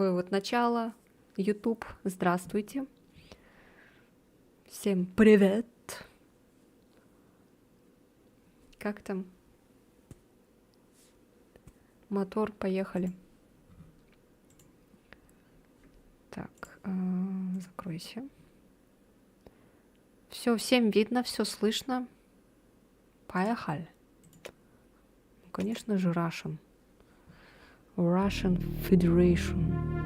такое вот начало. YouTube, здравствуйте. Всем привет. Как там? Мотор, поехали. Так, закройся. Все, всем видно, все слышно. Поехали. Ну, конечно же, Russian. Russian Federation.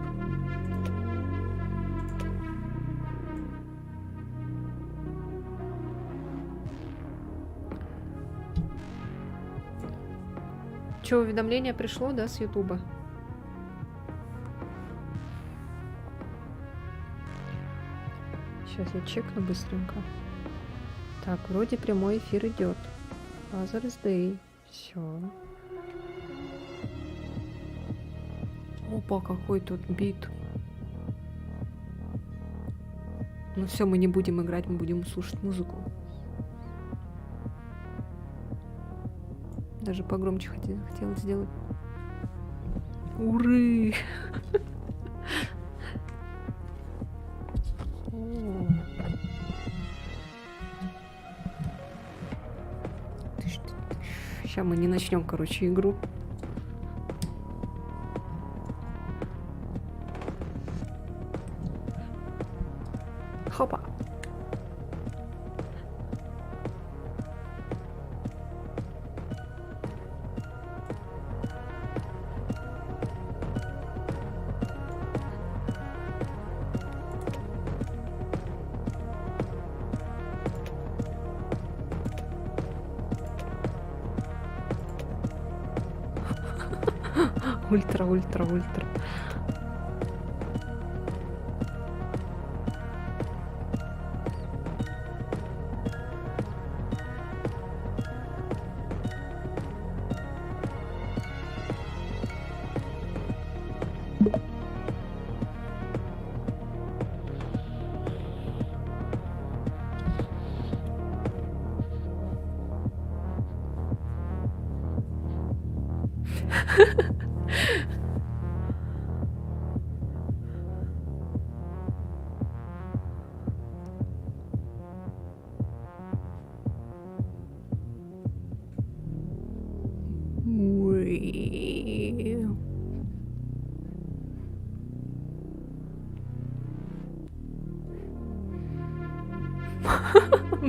Че, уведомление пришло, да, с Ютуба? Сейчас я чекну быстренько. Так, вроде прямой эфир идет. Father's Day. Все. Опа, какой тут бит. Ну все, мы не будем играть, мы будем слушать музыку. Даже погромче хотела сделать. Уры! Сейчас мы не начнем, короче, игру. Хопа! Ультра, ультра, ультра.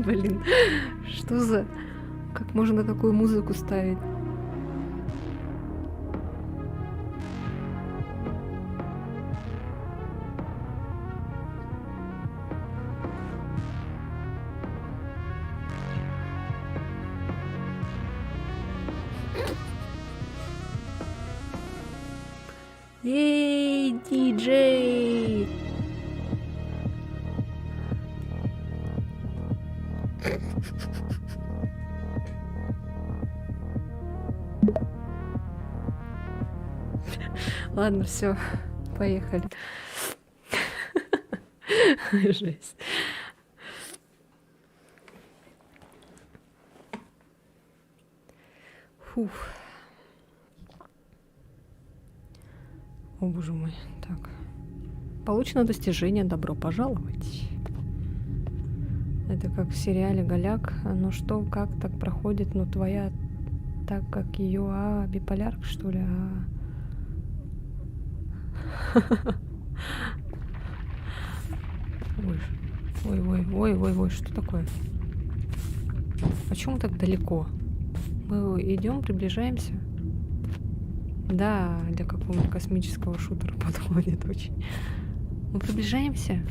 Блин, что за... Как можно такую музыку ставить? Ей, диджей! Ладно, все, поехали. Жесть. Фух. О, боже мой. Так. Получено достижение. Добро пожаловать. Это как в сериале «Голяк». Ну что, как так проходит? Ну твоя, так как ее, биполярка, что ли? Ой, что такое? Почему так далеко? Мы идем, приближаемся. Да, для какого-нибудь космического шутера подходит очень. Мы приближаемся.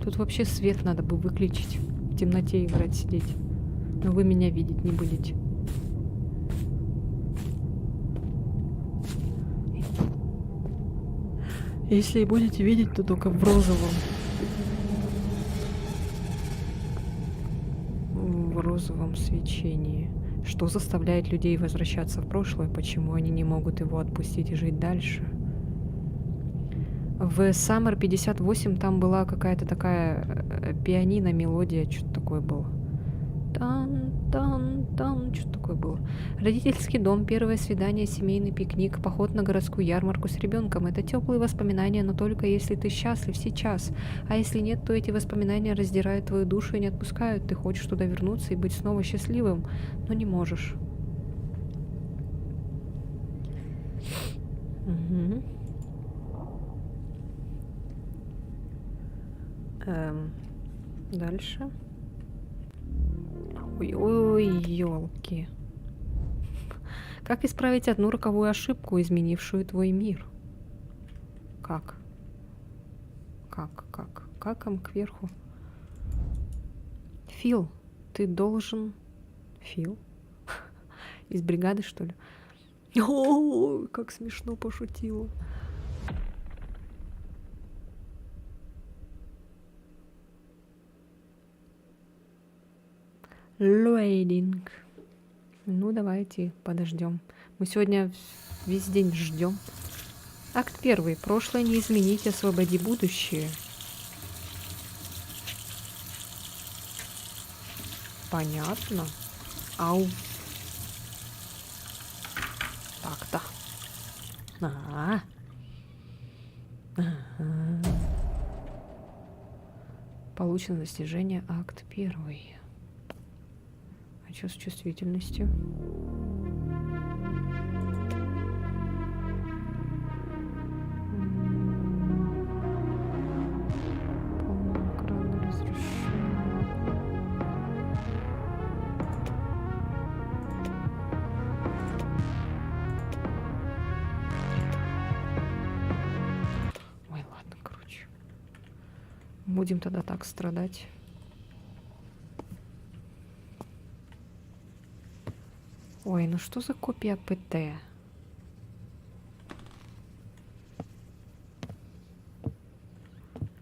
Тут вообще свет надо бы выключить. В темноте играть, сидеть. Но вы меня видеть не будете. Если и будете видеть, то только в розовом. В розовом свечении. Что заставляет людей возвращаться в прошлое? Почему они не могут его отпустить и жить дальше? В Summer 58 там была какая-то такая пианино, мелодия, что-то такое было. Тан-тан-тан. Что такое было? Родительский дом, первое свидание, семейный пикник, поход на городскую ярмарку с ребенком. Это теплые воспоминания, но только если ты счастлив сейчас. А если нет, то эти воспоминания раздирают твою душу и не отпускают. Ты хочешь туда вернуться и быть снова счастливым, но не можешь. Угу. Дальше. Ой-ой, елки. Как исправить одну роковую ошибку, изменившую твой мир? Как? Каком кверху? Фил, ты должен... Фил? Из бригады, что ли? О, как смешно пошутила. Лейдинг. Ну, давайте подождем. Мы сегодня весь день ждем. Акт 1. Прошлое не изменить, освободи будущее. Понятно. Ау. Так-то. Ага. Получено достижение. Акт 1. А что с чувствительностью? Будем тогда так страдать. Ой, ну что за копия ПТ?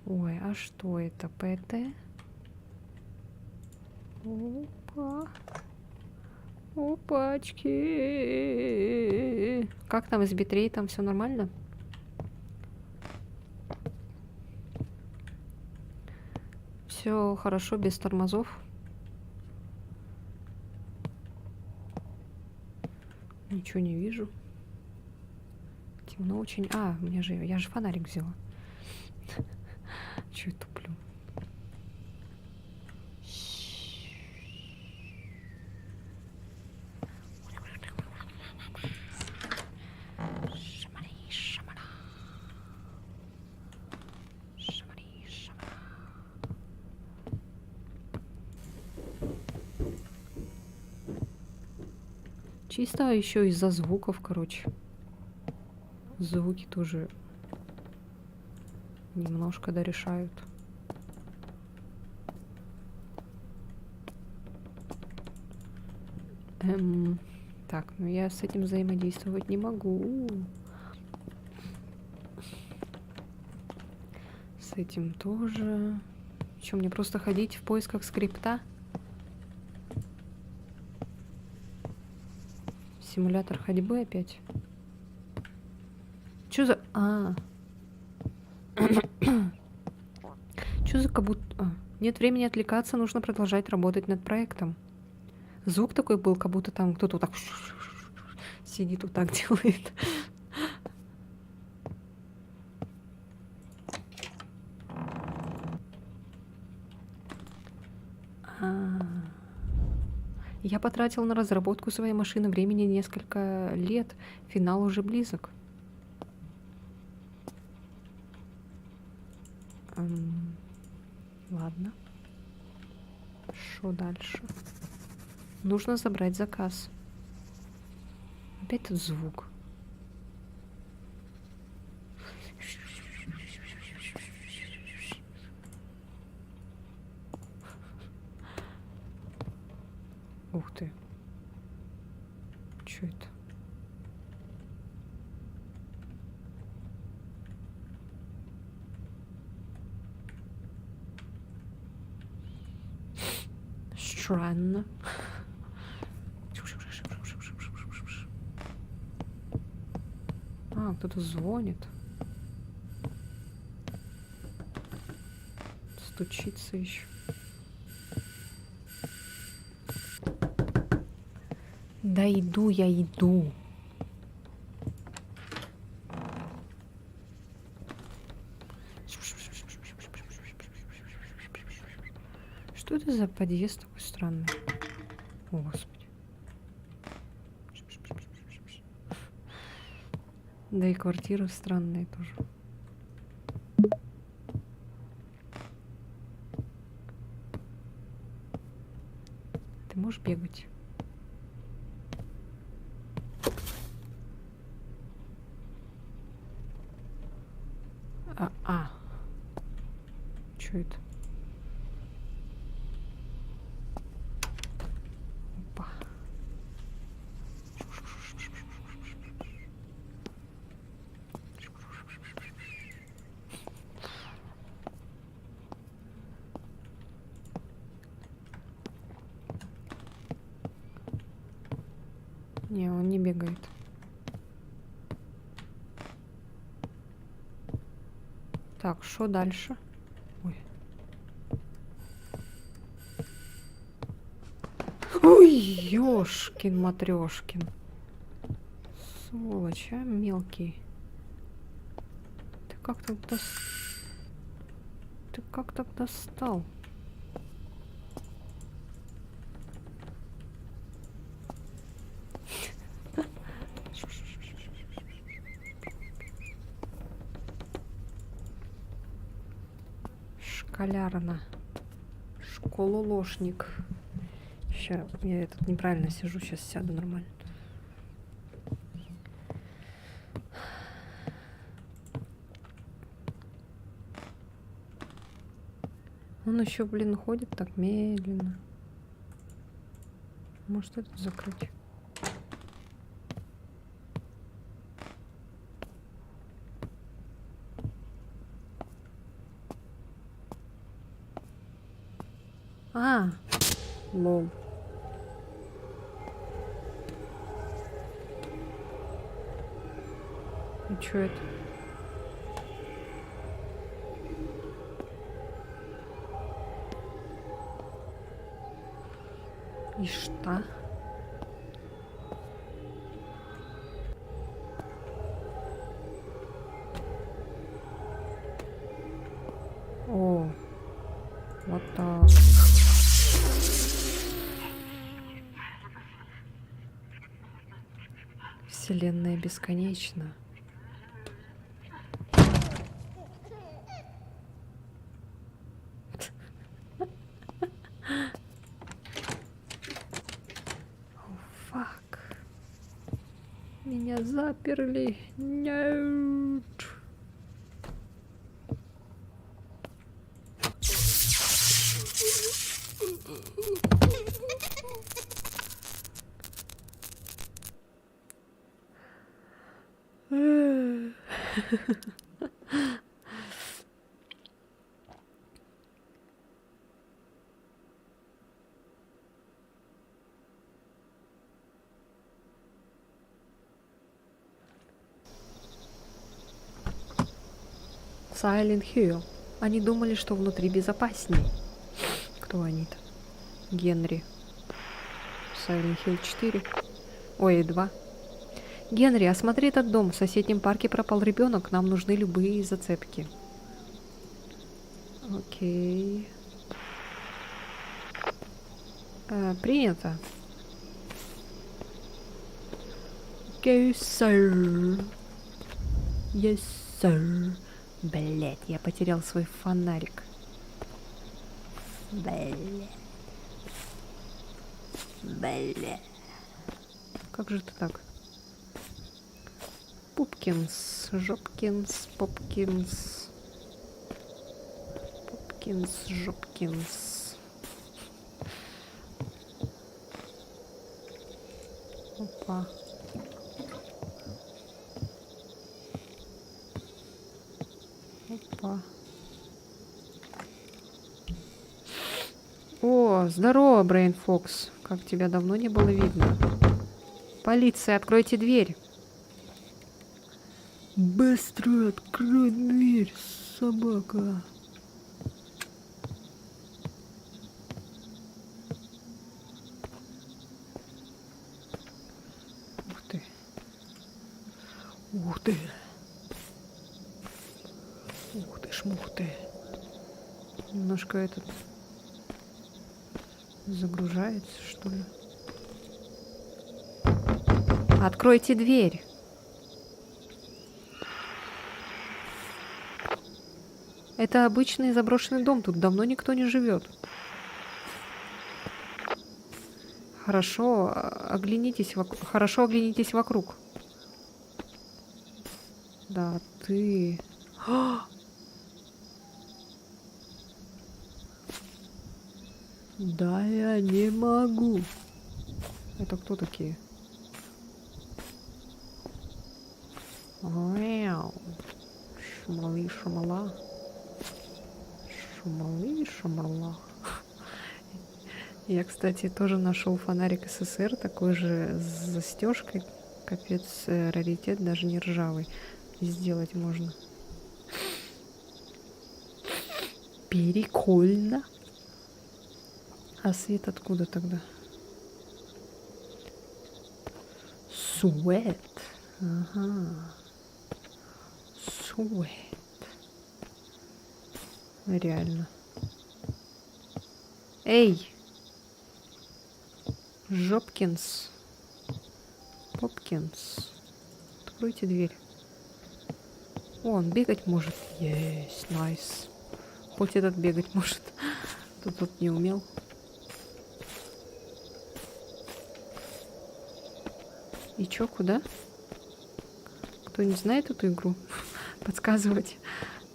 Ой, а что это? ПТ? Опа. Опачки. Как там с битрейтом? Все нормально? Все хорошо, без тормозов. Ничего не вижу. Темно очень. А, я же фонарик взяла. Чё я туплю? Чисто еще из-за звуков, короче. Звуки тоже немножко дорешают. Так, ну я с этим взаимодействовать не могу. С этим тоже. Что, мне просто ходить в поисках скрипта? Симулятор ходьбы опять. Чё за... Чё за как будто... Нет времени отвлекаться, нужно продолжать работать над проектом. Звук такой был, как будто там кто-то вот так сидит, вот так делает. Я потратил на разработку своей машины времени несколько лет. Финал уже близок. Ладно. Что дальше? Нужно забрать заказ. Опять тут звук. Ух ты. Чё это? Странно. А, кто-то звонит. Стучится еще. Да иду, я иду. Что это за подъезд такой странный? О, Господи. Да и квартиры странные тоже. Ты можешь бегать? Чё это? Опа. Не, он не бегает. Так, что дальше? Ой. Ой, ёшкин матрёшкин. Сволочь, а, мелкий. Ты как так достал? Школярна. Школолошник. Сейчас, я тут неправильно сижу, сейчас сяду нормально. Он еще, блин, ходит так медленно. Может, этот закрыть? А, лол. И чё это? И что? О, вот так. Вселенная бесконечна. Фак. Меня заперли. Нет. Silent Hill. Они думали, что внутри безопаснее. Кто они-то? Генри. Silent Hill 4. Ой, 2. Генри, осмотри этот дом. В соседнем парке пропал ребенок. Нам нужны любые зацепки. Окей. Принято. Окей, сэр. Yes, sir. Блять, я потерял свой фонарик. Блять. Блять. Как же это так? Пупкинс, Жопкинс, Попкинс. Попкинс, Жопкинс. Опа. Опа. О, здорово, Брейн Фокс. Как тебя давно не было видно. Полиция, откройте дверь. Быстро открой дверь, собака. Ух ты. Ух ты, шмух ты. Немножко этот загружается, что ли. Откройте дверь. Это обычный заброшенный дом, тут давно никто не живет. Хорошо, оглянитесь вокруг. Да, ты... Да, я не могу. Это кто такие? Вау. Шумалы, шумала. Шумалы, шумала. Я, кстати, тоже нашел фонарик СССР, такой же с застежкой. Капец, раритет, даже не ржавый. Сделать можно. Прикольно. А свет откуда тогда? Суэт. Ага. Суэт. Реально. Эй! Жопкинс. Попкинс. Откройте дверь. О, он бегать может. Есть, найс. Хоть этот бегать может. Тут не умел. И чё, куда? Кто не знает эту игру? Подсказывать.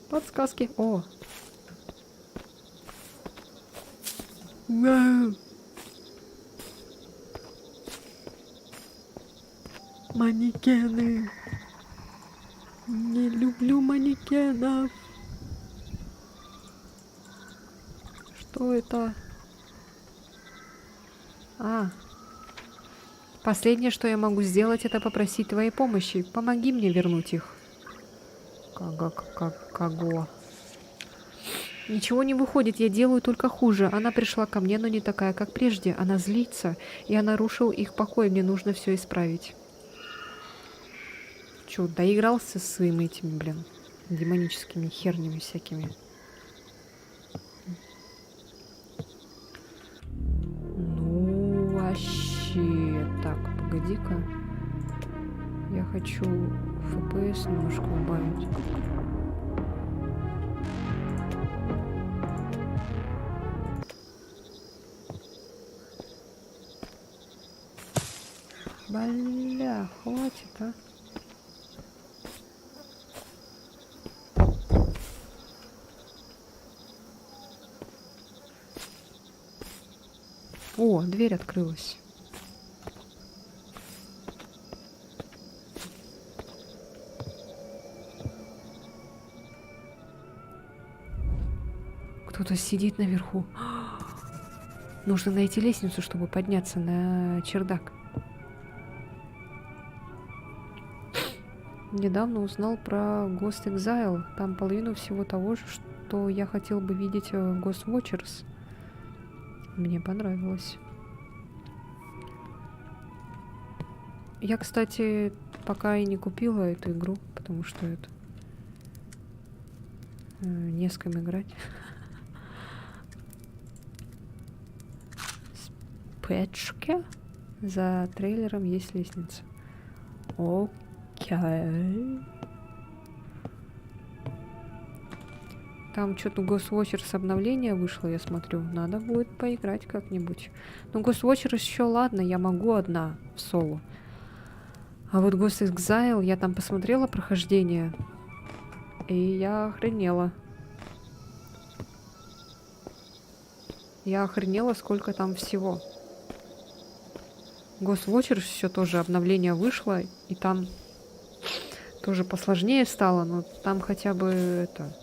Подсказки. О! Вау! Манекены! Не люблю манекенов! Что это? А! Последнее, что я могу сделать, это попросить твоей помощи. Помоги мне вернуть их. Кого? Ничего не выходит, я делаю только хуже. Она пришла ко мне, но не такая, как прежде. Она злится. Я нарушил их покой, мне нужно все исправить. Чё, доигрался со своими этими, блин, демоническими хернями всякими? Ну, вообще. Так, погоди-ка. Я хочу FPS немножко убавить. Бля, хватит, а? О, дверь открылась. Кто-то сидит наверху. Нужно найти лестницу, чтобы подняться на чердак. Недавно узнал про Ghost Exile. Там половину всего того же, что я хотел бы видеть в Ghost Watchers. Мне понравилось. Я, кстати, пока и не купила эту игру, потому что это не с кем играть. Спечке. За трейлером есть лестница. Окей. Там что-то Ghost Watchers обновление вышло, я смотрю. Надо будет поиграть как-нибудь. Ну, Ghost Watchers еще ладно, я могу одна в соло. А вот Ghost Exile, я там посмотрела прохождение, и я охренела. Я охренела, сколько там всего. Ghost Watchers все тоже обновление вышло, и там тоже посложнее стало, но там хотя бы это...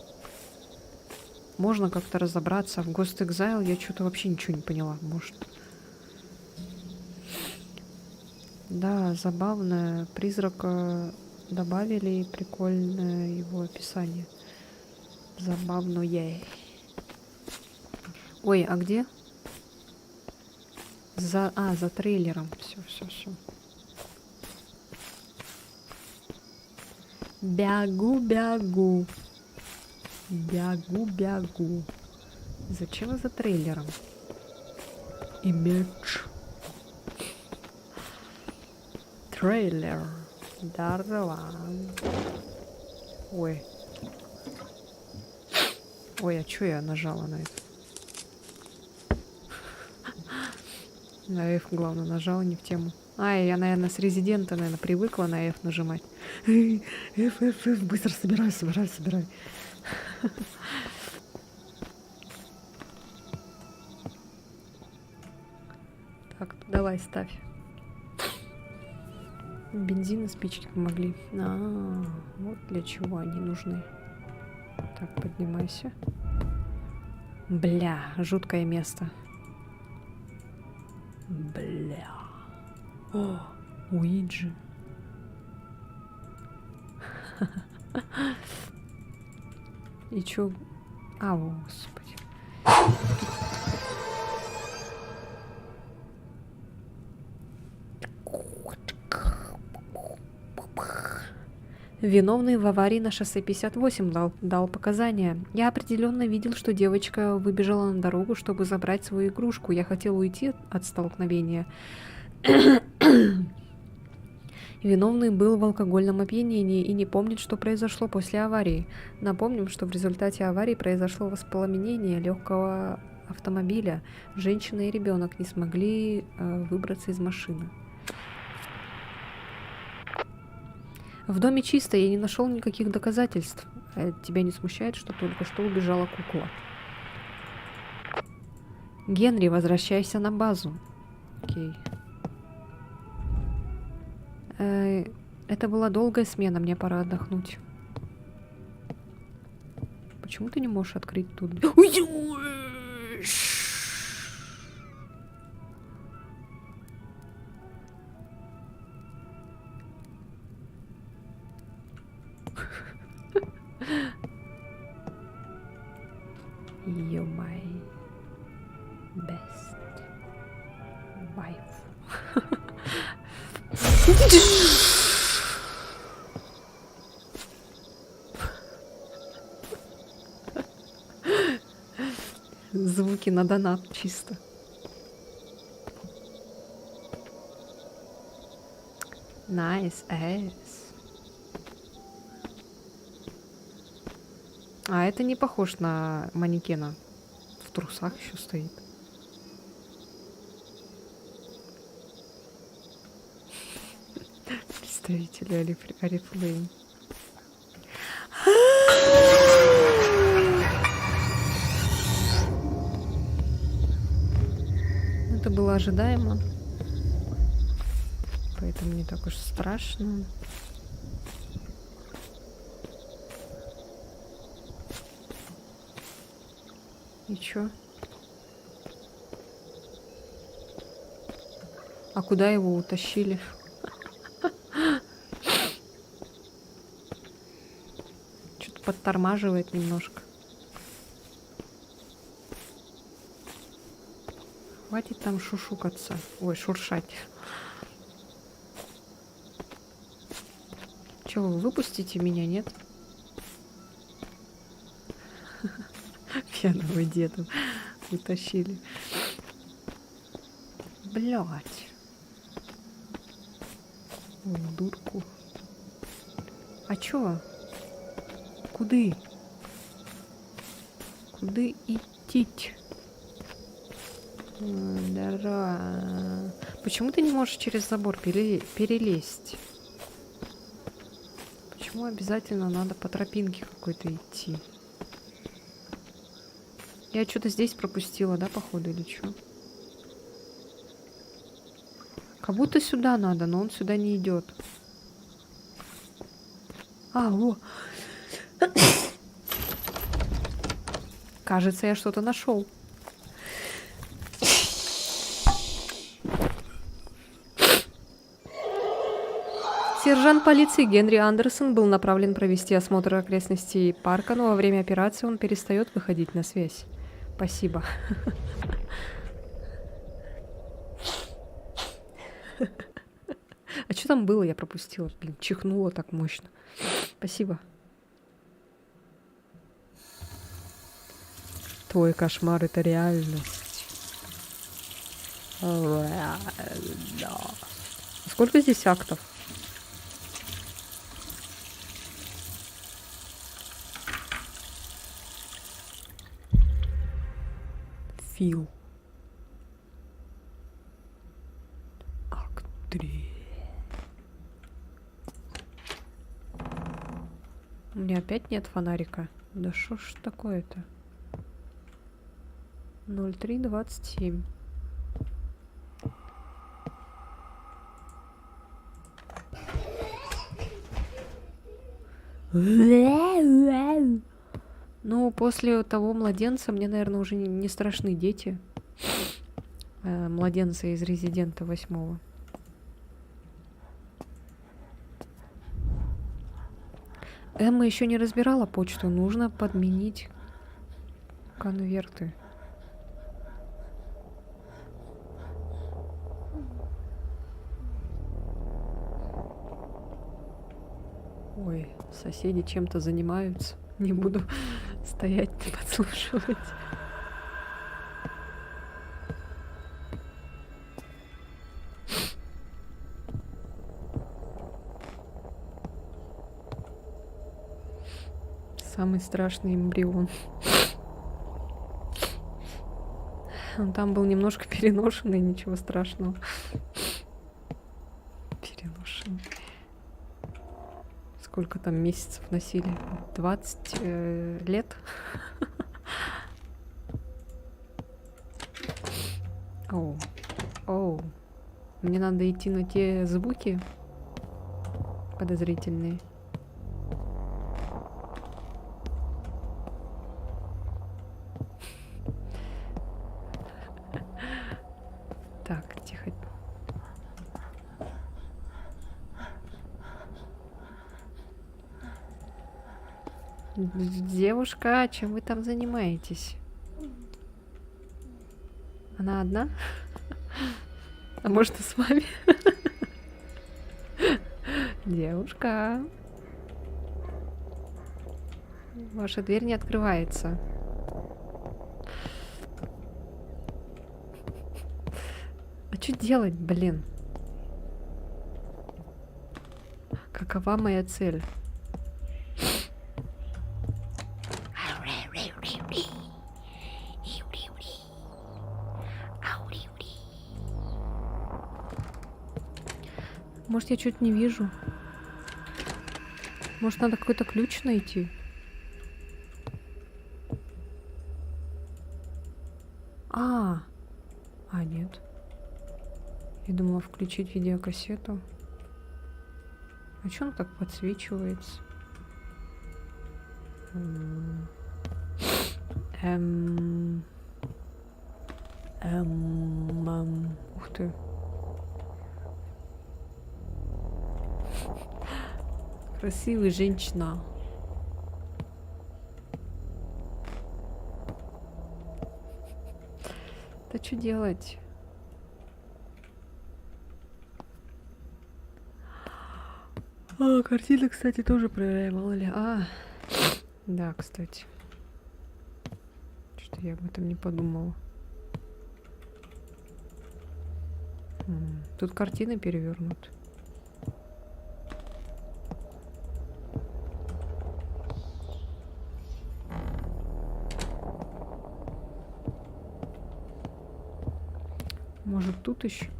Можно как-то разобраться. В Ghost Exile я что-то вообще ничего не поняла. Может. Да, забавно. Призрака добавили, прикольное его описание. Забавное. Ой, а где? За трейлером. Все. Бягу, бягу. Бягу, бягу. Зачем за трейлером? Имидж. Трейлер. Здорово. Ой. Ой, а чё я нажала на это? На F, главное, нажала не в тему. Я, наверное, с резидента, наверное, привыкла на F нажимать. F, быстро собирай. Так, давай, ставь. Бензин и спички помогли. Вот для чего они нужны. Так, поднимайся. Бля, жуткое место. Бля. О, Уиджи. И чё? Господи. Виновный в аварии на шоссе 58 дал показания. Я определенно видел, что девочка выбежала на дорогу, чтобы забрать свою игрушку. Я хотел уйти от столкновения. Виновный был в алкогольном опьянении и не помнит, что произошло после аварии. Напомним, что в результате аварии произошло воспламенение легкого автомобиля. Женщина и ребенок не смогли выбраться из машины. В доме чисто, я не нашел никаких доказательств. Тебя не смущает, что только что убежала кукла? Генри, возвращайся на базу. Окей. Это была долгая смена, мне пора отдохнуть. Почему ты не можешь открыть тут? You're my best wife. Звуки на донат чисто. Nice ass. Это не похож на манекена. В трусах еще стоит. Представители Oriflame. Это было ожидаемо. Поэтому не так уж страшно. И чё? А куда его утащили? Что-то подтормаживает немножко. Хватит там шушукаться. Ой, шуршать. Чё, вы выпустите меня, нет? Пьяного деда утащили. Блять. Ой, дурку. А чё? Куды? Куды идти? Здорово. Почему ты не можешь через забор перелезть? Почему обязательно надо по тропинке какой-то идти? Я что-то здесь пропустила, да, походу, или что? Как будто сюда надо, но он сюда не идет. Во. Кажется, я что-то нашел. Сержант полиции Генри Андерсон был направлен провести осмотр окрестностей парка, но во время операции он перестает выходить на связь. Спасибо. А что там было? Я пропустила. Блин, чихнула так мощно. Спасибо. Твой кошмар — это реальность. Да. Сколько здесь актов? Фил. Акт 3. У меня опять нет фонарика. Да что ж такое-то? 03:27. Ну, после того младенца мне, наверное, уже не страшны дети. Младенца из Резидента 8. Эмма еще не разбирала почту. Нужно подменить конверты. Ой, соседи чем-то занимаются. Не буду стоять и подслушивать. Самый страшный эмбрион. Он там был немножко переношенный, ничего страшного. Переношенный. Сколько там месяцев носили? 20 лет? Оу. Оу. Мне надо идти на те звуки подозрительные. Так, тихо. Девушка, чем вы там занимаетесь? Она одна? А может, и с вами? Девушка. Ваша дверь не открывается. А что делать, блин? Какова моя цель? Может, я что-то не вижу? Может, надо какой-то ключ найти? Нет. Я думала включить видеокассету. А что он так подсвечивается? Ух ты. Красивая женщина. Да что делать? Картина, кстати, тоже проверяем, мало ли. Да, кстати. Что-то я об этом не подумала. Тут картины перевернуты. Может, тут еще?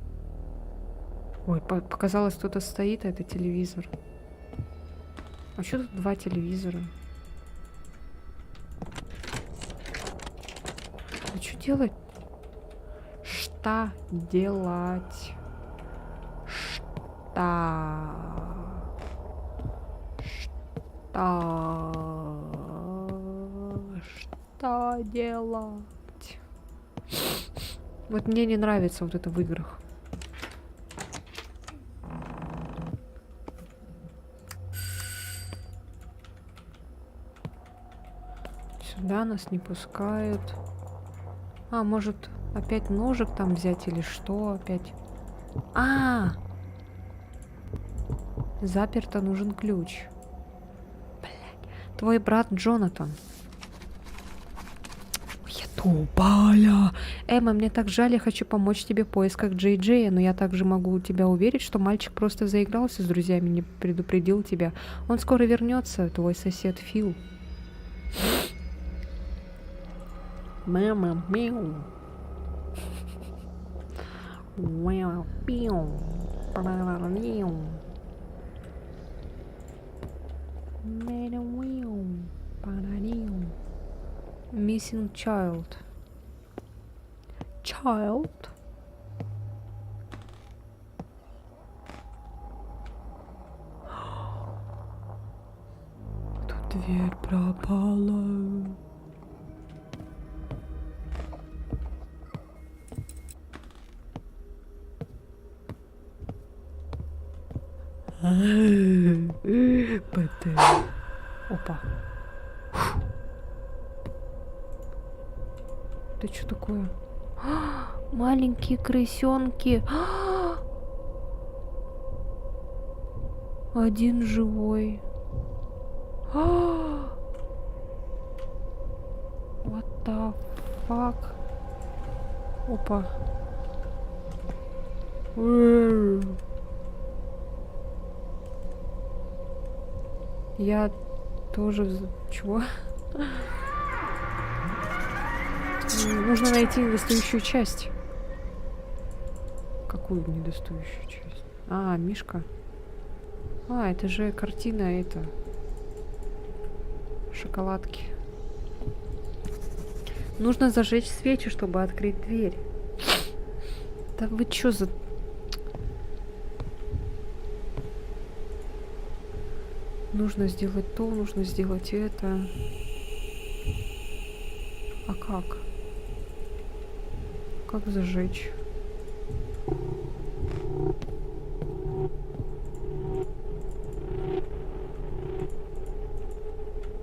Ой, показалось, кто-то стоит, а это телевизор. А что тут два телевизора? А что делать? Что делать? Что делать? Вот мне не нравится вот это в играх. Сюда нас не пускают. Может, опять ножик там взять или что опять? Заперто, нужен ключ. Блядь. Твой брат Джонатан. Я тупая. Эмма, мне так жаль, я хочу помочь тебе в поисках Джей Джея, но я также могу тебя уверить, что мальчик просто заигрался с друзьями, не предупредил тебя. Он скоро вернется, твой сосед Фил. Мама, мяу. Мяу, пиу. Мяу. Missing child. Child? Тут дверь пропала. ПТ. Опа. Это что такое? Маленькие крысенки. Один живой. What the fuck? Опа. Я тоже... Чего? Нужно найти недостающую часть. Какую недостающую часть? А, Мишка. А, это же картина, это... Шоколадки. Нужно зажечь свечи, чтобы открыть дверь. Да вы чё за... Нужно сделать то, нужно сделать это. А как? Как зажечь?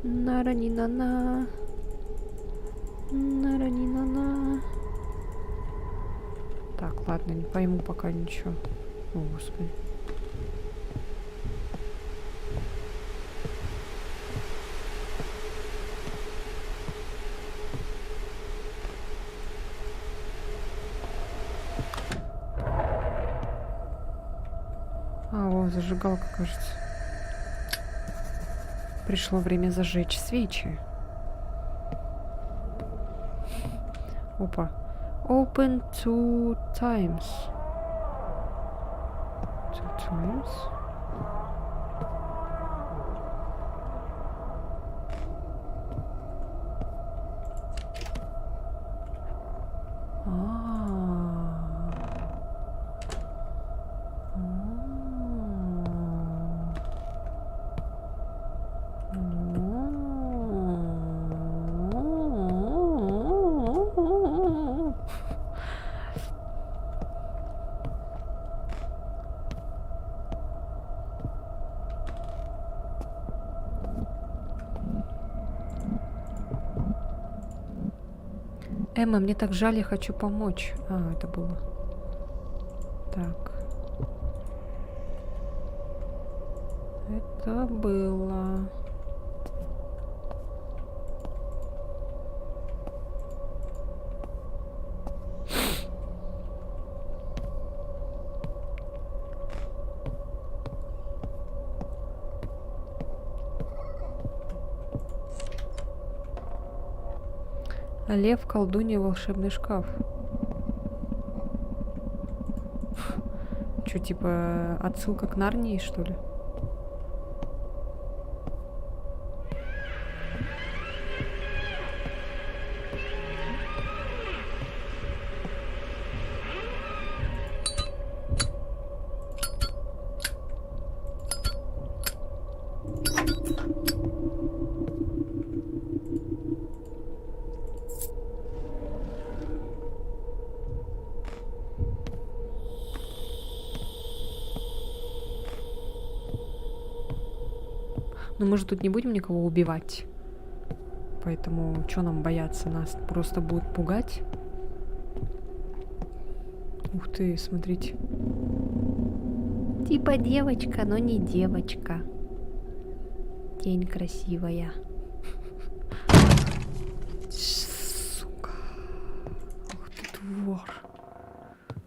Нара-ни-на-на. Нара-ни-на-на. Так, ладно, не пойму пока ничего. О, Господи. А, о, зажигалка, кажется. Пришло время зажечь свечи. Опа. Open two times. Two times? Эмма, мне так жаль, я хочу помочь. А, это было. Так. Это было. Лев, колдунья, волшебный шкаф. Что, типа, отсылка к Нарнии, что ли? Но мы же тут не будем никого убивать. Поэтому что нам бояться? Нас просто будут пугать. Ух ты, смотрите. Типа девочка, но не девочка. Тень красивая. Сука. Ух ты, двор.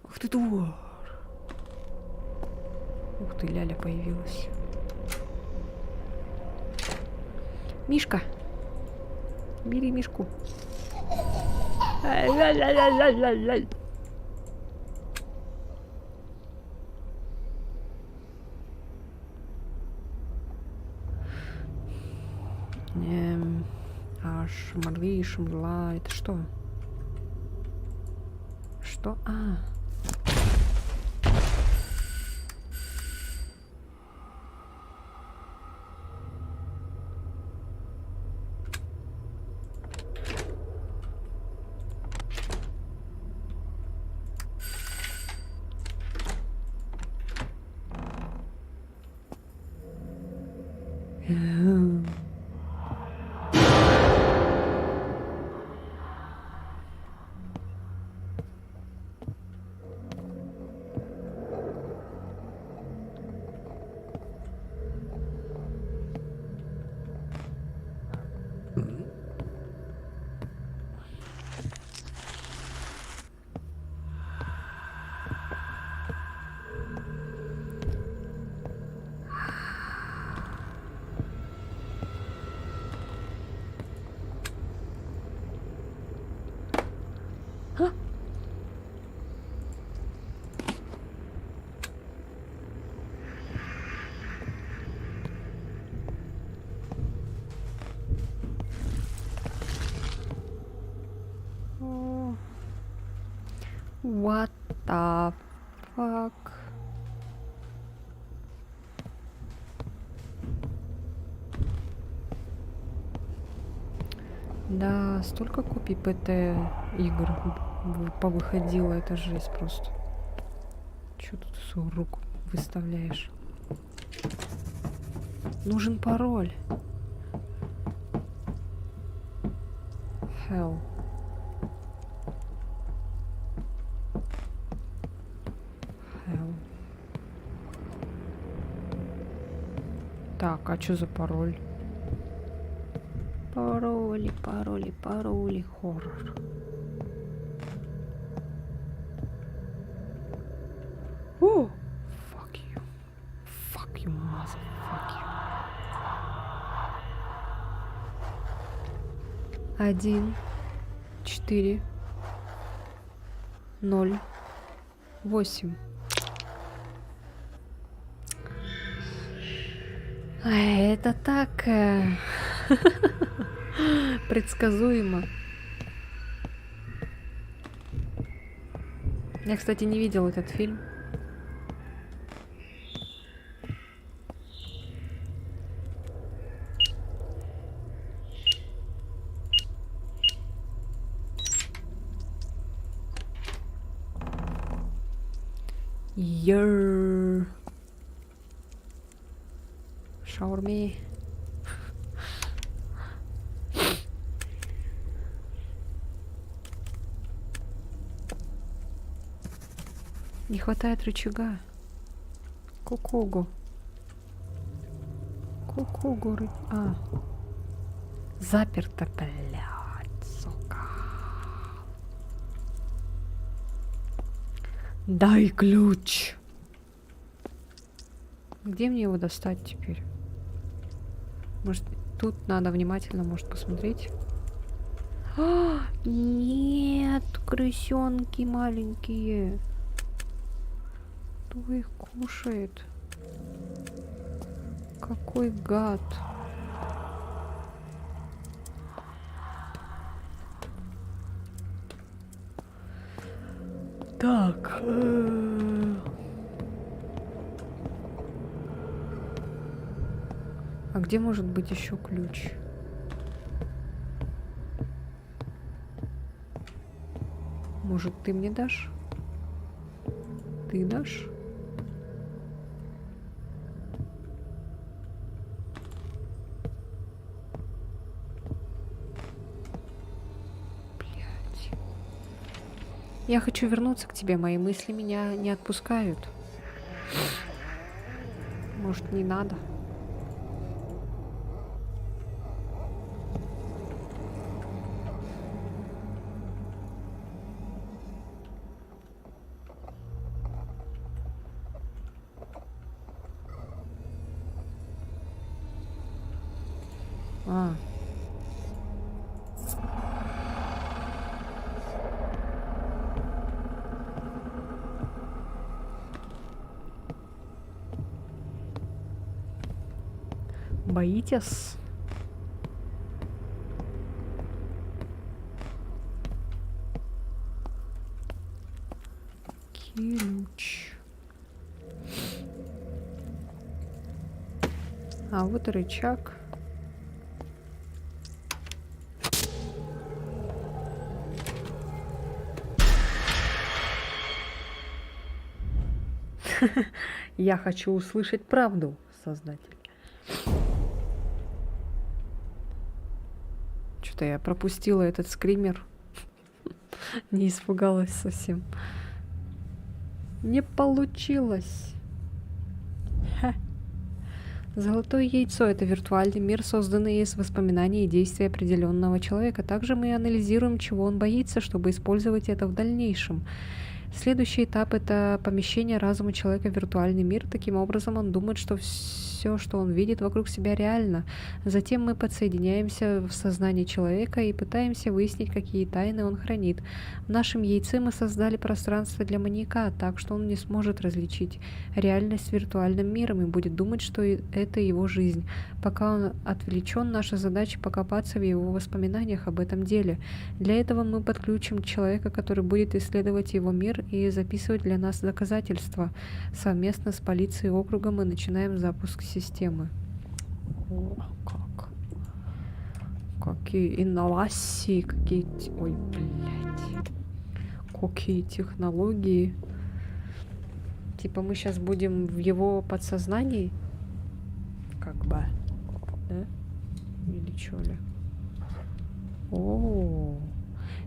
Ух ты, двор. Ух ты, Ляля появилась. Мишка. Бери Мишку. Шмарли, шмарла. Это что? Что? А. What the fuck? Да, столько копий ПТ игр повыходило, это жесть просто. Чё тут свою руку выставляешь? Нужен пароль. Hell. Так, а что за пароль? Пароли, пароли, пароли, хоррор. О! Fuck you. Fuck you, motherfuck you. 1, 4, 0, 8. Это так предсказуемо. Я, кстати, не видел этот фильм. Йоу. Шаурми. Не хватает рычага. Кукугу. Кукугу. А. Заперто, блядь, сука. Дай ключ. Где мне его достать теперь? Может, тут надо внимательно, может, посмотреть? А, нет, крысенки маленькие. Кто их кушает? Какой гад. Так. А где может быть еще ключ? Может, ты мне дашь? Ты дашь? Блядь. Я хочу вернуться к тебе. Мои мысли меня не отпускают. Может, не надо? А. Боитесь? Ключ. А вот и рычаг. Я хочу услышать правду, создатель. Что-то я пропустила этот скример. Не испугалась совсем. Не получилось. Ха. Золотое яйцо — это виртуальный мир, созданный из воспоминаний и действий определенного человека. Также мы анализируем, чего он боится, чтобы использовать это в дальнейшем. Следующий этап — это помещение разума человека в виртуальный мир. Таким образом, он думает, что все, что он видит вокруг себя, реально. Затем мы подсоединяемся в сознание человека и пытаемся выяснить, какие тайны он хранит. В нашем яйце мы создали пространство для маньяка, так что он не сможет различить реальность с виртуальным миром и будет думать, что это его жизнь. Пока он отвлечен, наша задача — покопаться в его воспоминаниях об этом деле. Для этого мы подключим человека, который будет исследовать его мир и записывать для нас доказательства. Совместно с полицией округа мы начинаем запуск системы. О, как. Какие инновации, какие... Ой, блядь. Какие технологии. Типа мы сейчас будем в его подсознании? Как бы. Да? Или чё ли? О,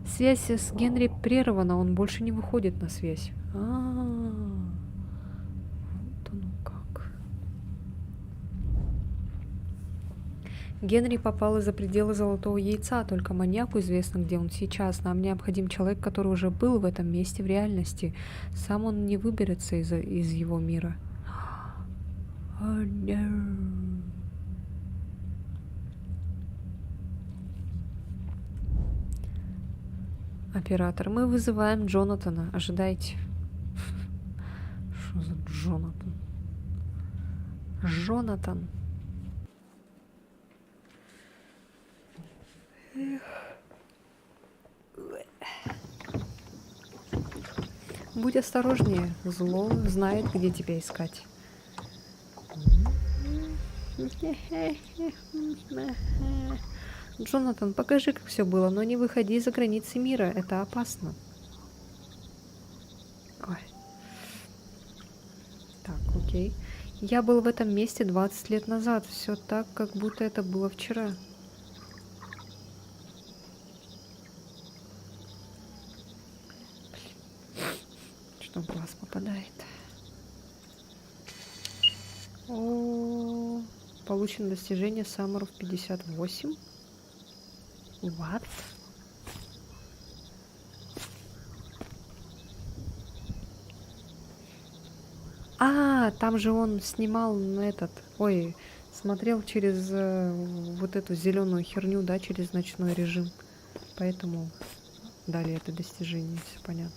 связь с Генри прервана, он больше не выходит на связь. Вот оно как. Генри попал из-за пределы Золотого Яйца, только маньяку известно, где он сейчас. Нам необходим человек, который уже был в этом месте в реальности. Сам он не выберется из его мира. Oh, no. Оператор, мы вызываем Джонатана. Ожидайте. Что за Джонатан? Джонатан. Будь осторожнее. Зло знает, где тебя искать. Джонатан, покажи, как все было, но не выходи за границы мира. Это опасно. Ой. Так, окей. Я был в этом месте 20 лет назад. Все так, как будто это было вчера. Что в глаз попадает? О, получено достижение Саммеров 58. What? А, там же он снимал этот, ой, смотрел через вот эту зеленую херню, да, через ночной режим. Поэтому дали это достижение, все понятно.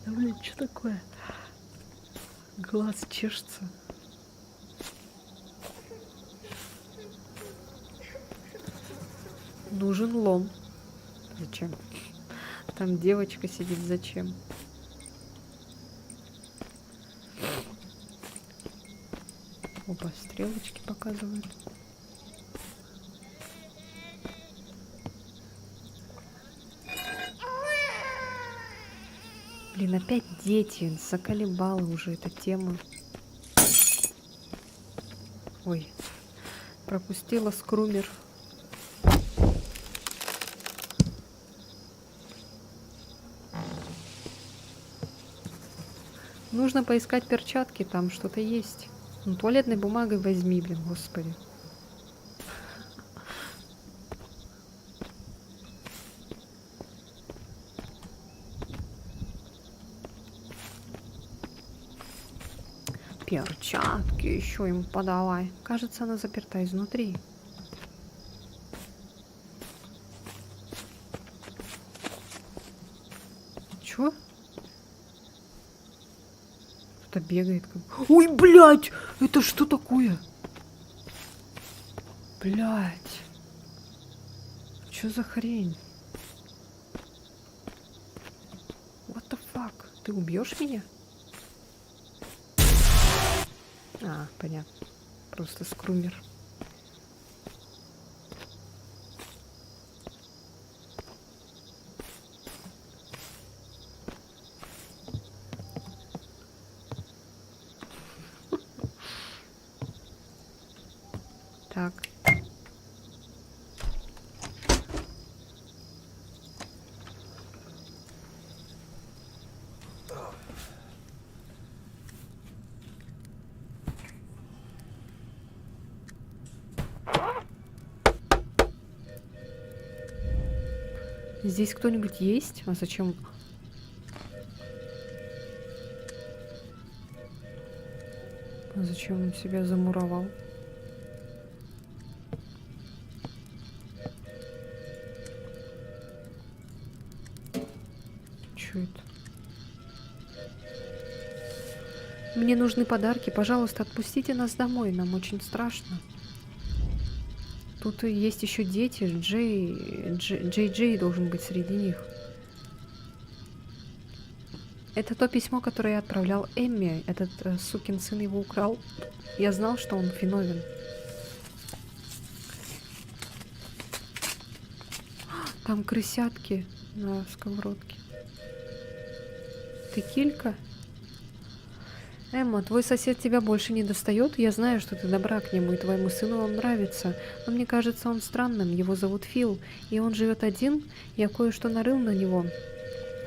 Да блин, что такое? Глаз чешется. Нужен лом. Зачем? Там девочка сидит. Зачем? Опа, стрелочки показывают. Блин, опять дети. Заколебала уже эта тема. Ой, пропустила скрумер. Нужно поискать перчатки, там что-то есть. Ну, туалетной бумагой возьми, блин, господи. Перчатки еще ему подавай. Кажется, она заперта изнутри. Чё? Кто-то бегает. Ой, блядь! Это что такое? Блядь. Чё за хрень? What the fuck? Ты убьешь меня? А, понятно. Просто скрумер. Так. Здесь кто-нибудь есть? А зачем? А зачем он себя замуровал? Чё это? Мне нужны подарки. Пожалуйста, отпустите нас домой. Нам очень страшно. Тут и есть еще дети. Джей должен быть среди них. Это то письмо, которое я отправлял Эмме. Этот сукин сын его украл. Я знал, что он виновен. Там крысятки на сковородке. Ты килька? Эмма, твой сосед тебя больше не достает. Я знаю, что ты добра к нему, и твоему сыну он нравится. Но мне кажется, он странным. Его зовут Фил, и он живет один. Я кое-что нарыл на него.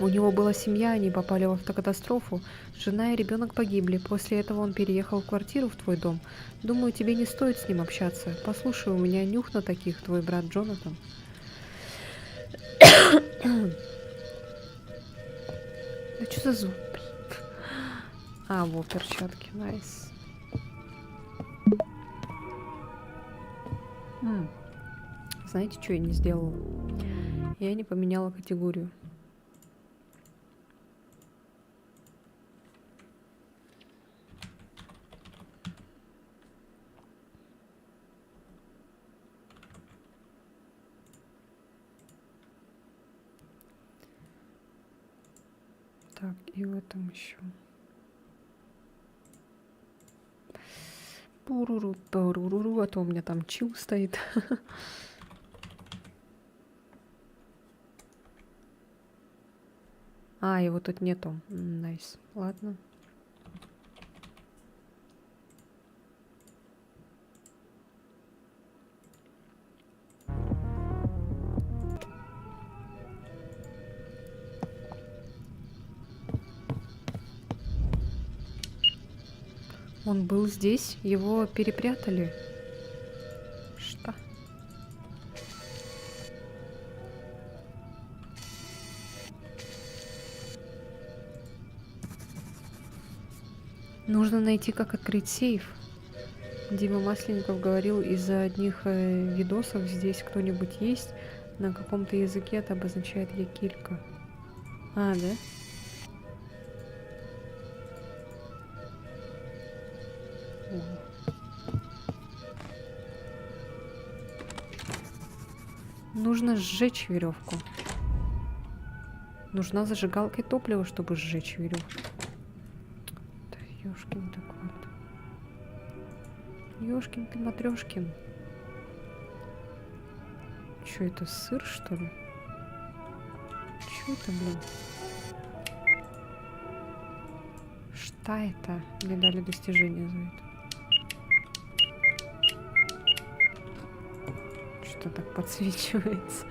У него была семья, они попали в автокатастрофу. Жена и ребенок погибли. После этого он переехал в квартиру в твой дом. Думаю, тебе не стоит с ним общаться. Послушай, у меня нюх на таких, твой брат Джонатан. Да что за звук? А, вот перчатки, найс. Знаете, что я не сделала? Я не поменяла категорию. Так, и в этом еще. Пуруру, пуруру, а то у меня там чил стоит. А, его тут нету. Найс. Ладно. Он был здесь, его перепрятали. Что? Нужно найти, как открыть сейф. Дима Масленников говорил, из-за одних видосов здесь кто-нибудь есть. На каком-то языке это обозначает якилька. А, да? Нужно сжечь веревку. Нужна зажигалка и топливо, чтобы сжечь веревку. Да ёшкин ты кот. Ёшкин ты матрёшкин. Чё это, сыр, что ли? Чё это, блин? Что это? Мне дали достижение за это. Что так подсвечивается?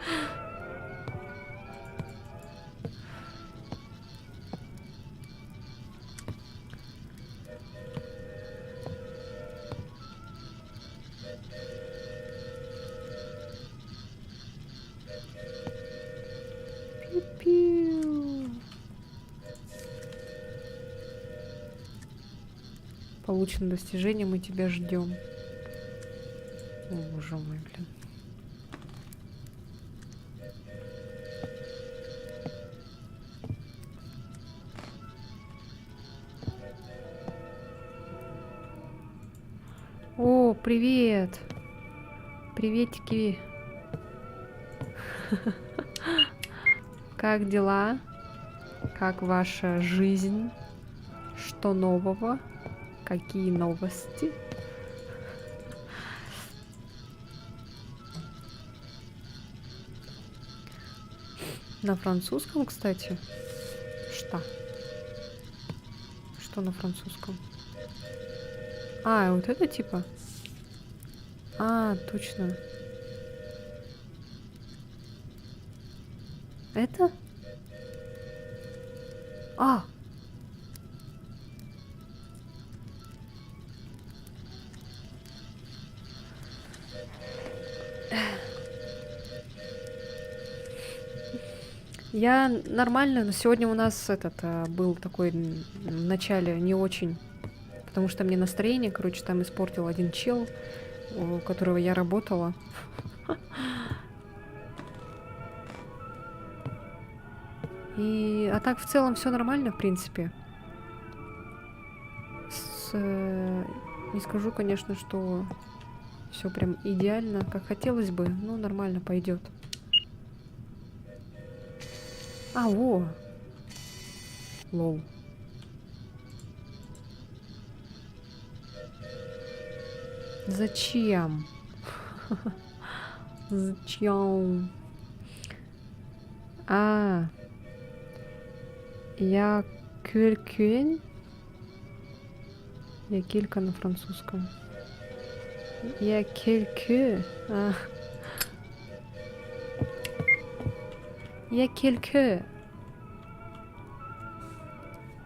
Получено достижение, мы тебя ждем. О, боже мой, блин. О, привет! Приветики! Как дела? Как ваша жизнь? Что нового? Какие новости? На французском, кстати? Что? Что на французском? А, вот это типа? А, точно. Это? А! Я нормально, но сегодня у нас был такой в начале не очень, потому что мне настроение, короче, там испортил один чел, у которого я работала. А так в целом все нормально, в принципе. Не скажу, конечно, что все прям идеально, как хотелось бы, но нормально пойдет. А, во! Лол. Зачем? Зачем? А, я quelqu'un? Я килька на французском. Я quelque. Я quelque.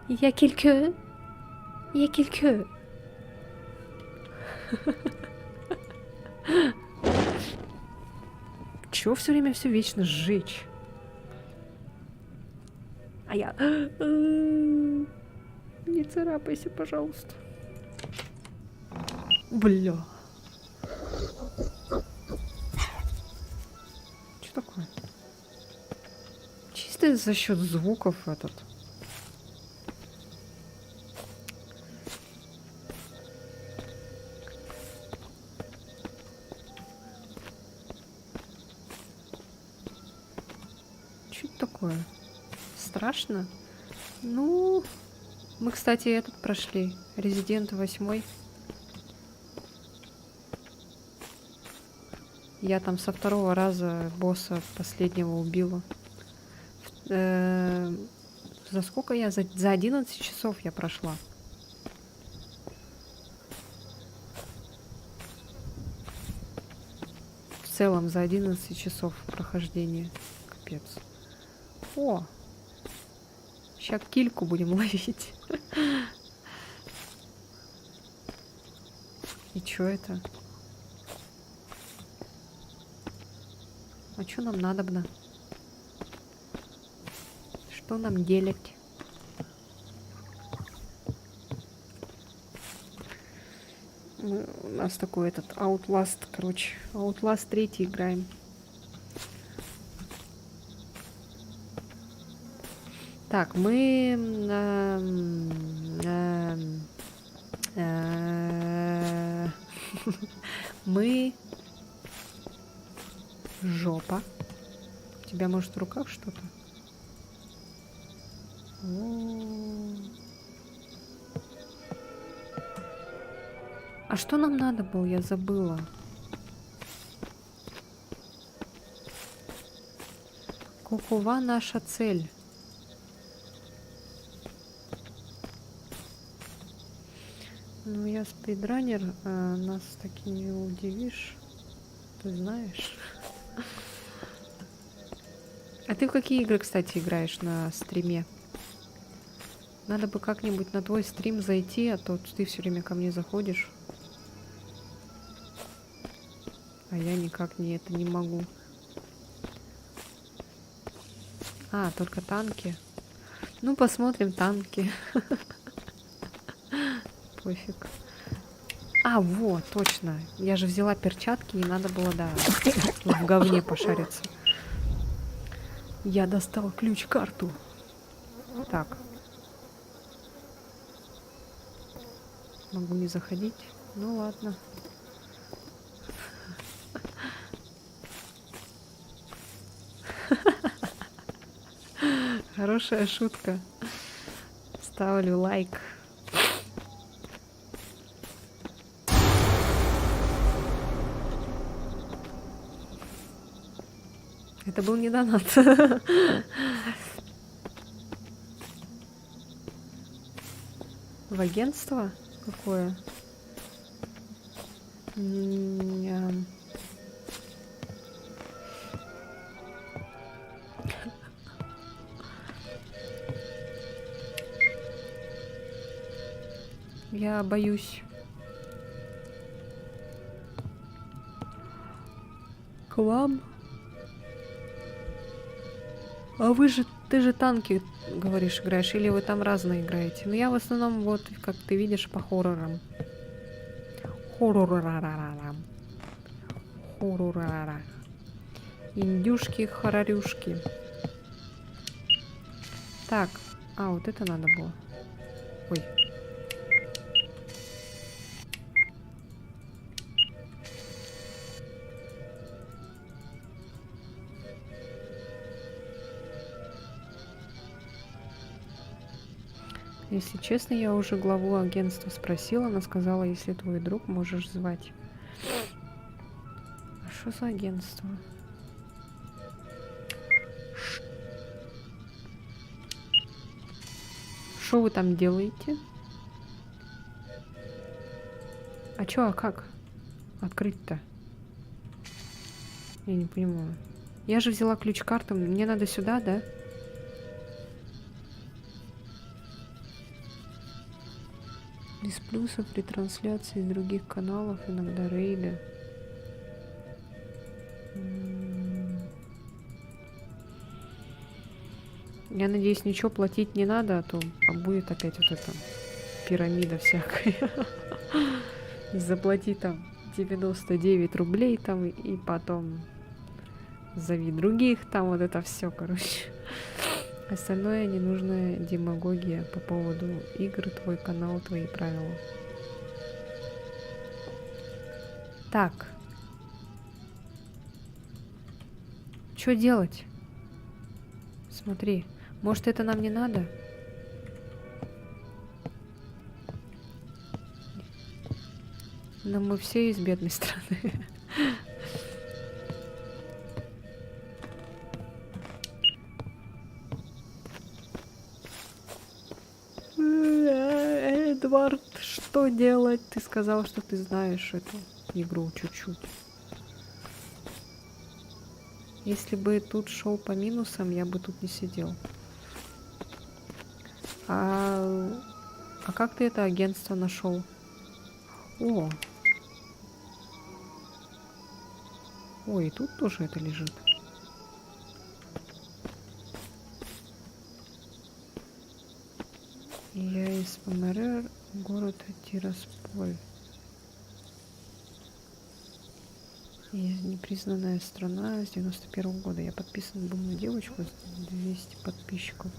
Я quelque. Я quelque. Чего все время все вечно сжечь? А я... Не царапайся, пожалуйста. Бля. Что такое? Чисто за счет звуков этот. Что это такое? Страшно? Ну, мы, кстати, этот прошли. Резидент 8. Я там со 2-го раза босса последнего убила. За сколько я? За 11 часов я прошла. В целом за 11 часов прохождения. Капец. О! Сейчас кильку будем ловить. И чё это? А чё нам надобно? Что нам делать? У нас такой этот Outlast, короче. Outlast 3 играем. Так, мы... Мы... Жопа. У тебя, может, в руках что-то? А что нам надо было? Я забыла. Какова наша цель? Ну, я спидранер, а нас таки не удивишь. Ты знаешь. А ты в какие игры, кстати, играешь на стриме? Надо бы как-нибудь на твой стрим зайти, а то ты все время ко мне заходишь. А я никак не могу. А, только танки. Ну, посмотрим танки. пофиг. А, вот, точно. Я же взяла перчатки, и надо было, да, в говне пошариться. Я достала ключ-карту. Так. Могу не заходить. Ну ладно. Хорошая шутка. Ставлю лайк. Это был не донат. В агентство? Какое? Я боюсь. К вам? А ты же танки, говоришь, играешь, или вы там разные играете? Ну, я в основном, вот, как ты видишь, по хоррорам. Хоррорарарарам. Хоррорара. Индюшки, хоррорюшки. Так, вот это надо было. Ой. Если честно, я уже главу агентства спросила. Она сказала, если твой друг, можешь звать. А что за агентство? Что вы там делаете? А чё, а как? Открыть-то? Я не понимаю. Я же взяла ключ-карту. Мне надо сюда, да? Из плюсов при трансляции из других каналов, иногда рейды. Я надеюсь, ничего платить не надо, а то будет опять вот эта пирамида всякая. Заплати там 99 рублей там, и потом зови других, там вот это все, короче. Остальное ненужная демагогия по поводу игр, твой канал, твои правила. Так. Что делать? Смотри. Может, это нам не надо? Но мы все из бедной страны. Эдвард, что делать? Ты сказал, что ты знаешь эту игру чуть-чуть. Если бы тут шел по минусам, я бы тут не сидел. А как ты это агентство нашел? О! Ой, и тут тоже это лежит. Я из ПМР, город Тирасполь. Я непризнанная страна с 91-го года. Я подписан был на девочку с 200 подписчиков.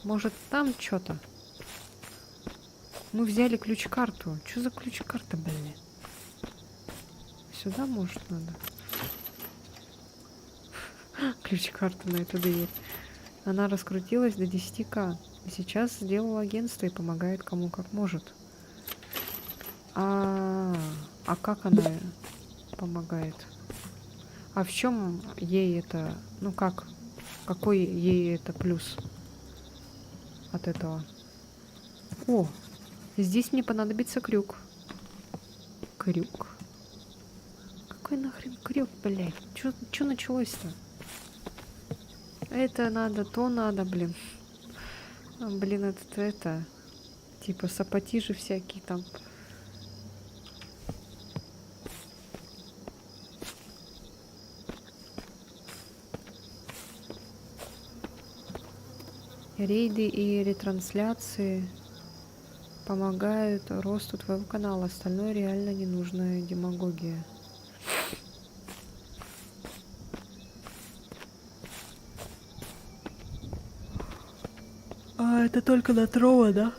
Может там что-то? Мы взяли ключ-карту. Что за ключ-карта, блин? Сюда, может, надо? Ключ-карту на эту дверь. Она раскрутилась до 10к. И сейчас сделала агентство и помогает кому как может. А как она помогает? А в чем ей это... Ну как? Какой ей это плюс от этого? О, здесь мне понадобится крюк. Крюк? Какой нахрен крюк, блядь? Чё началось-то? Это надо, то надо, блин. Блин, это... Типа сапатижи всякие там. Рейды и ретрансляции помогают росту твоего канала. Остальное реально ненужная демагогия. А это только на Трова, да?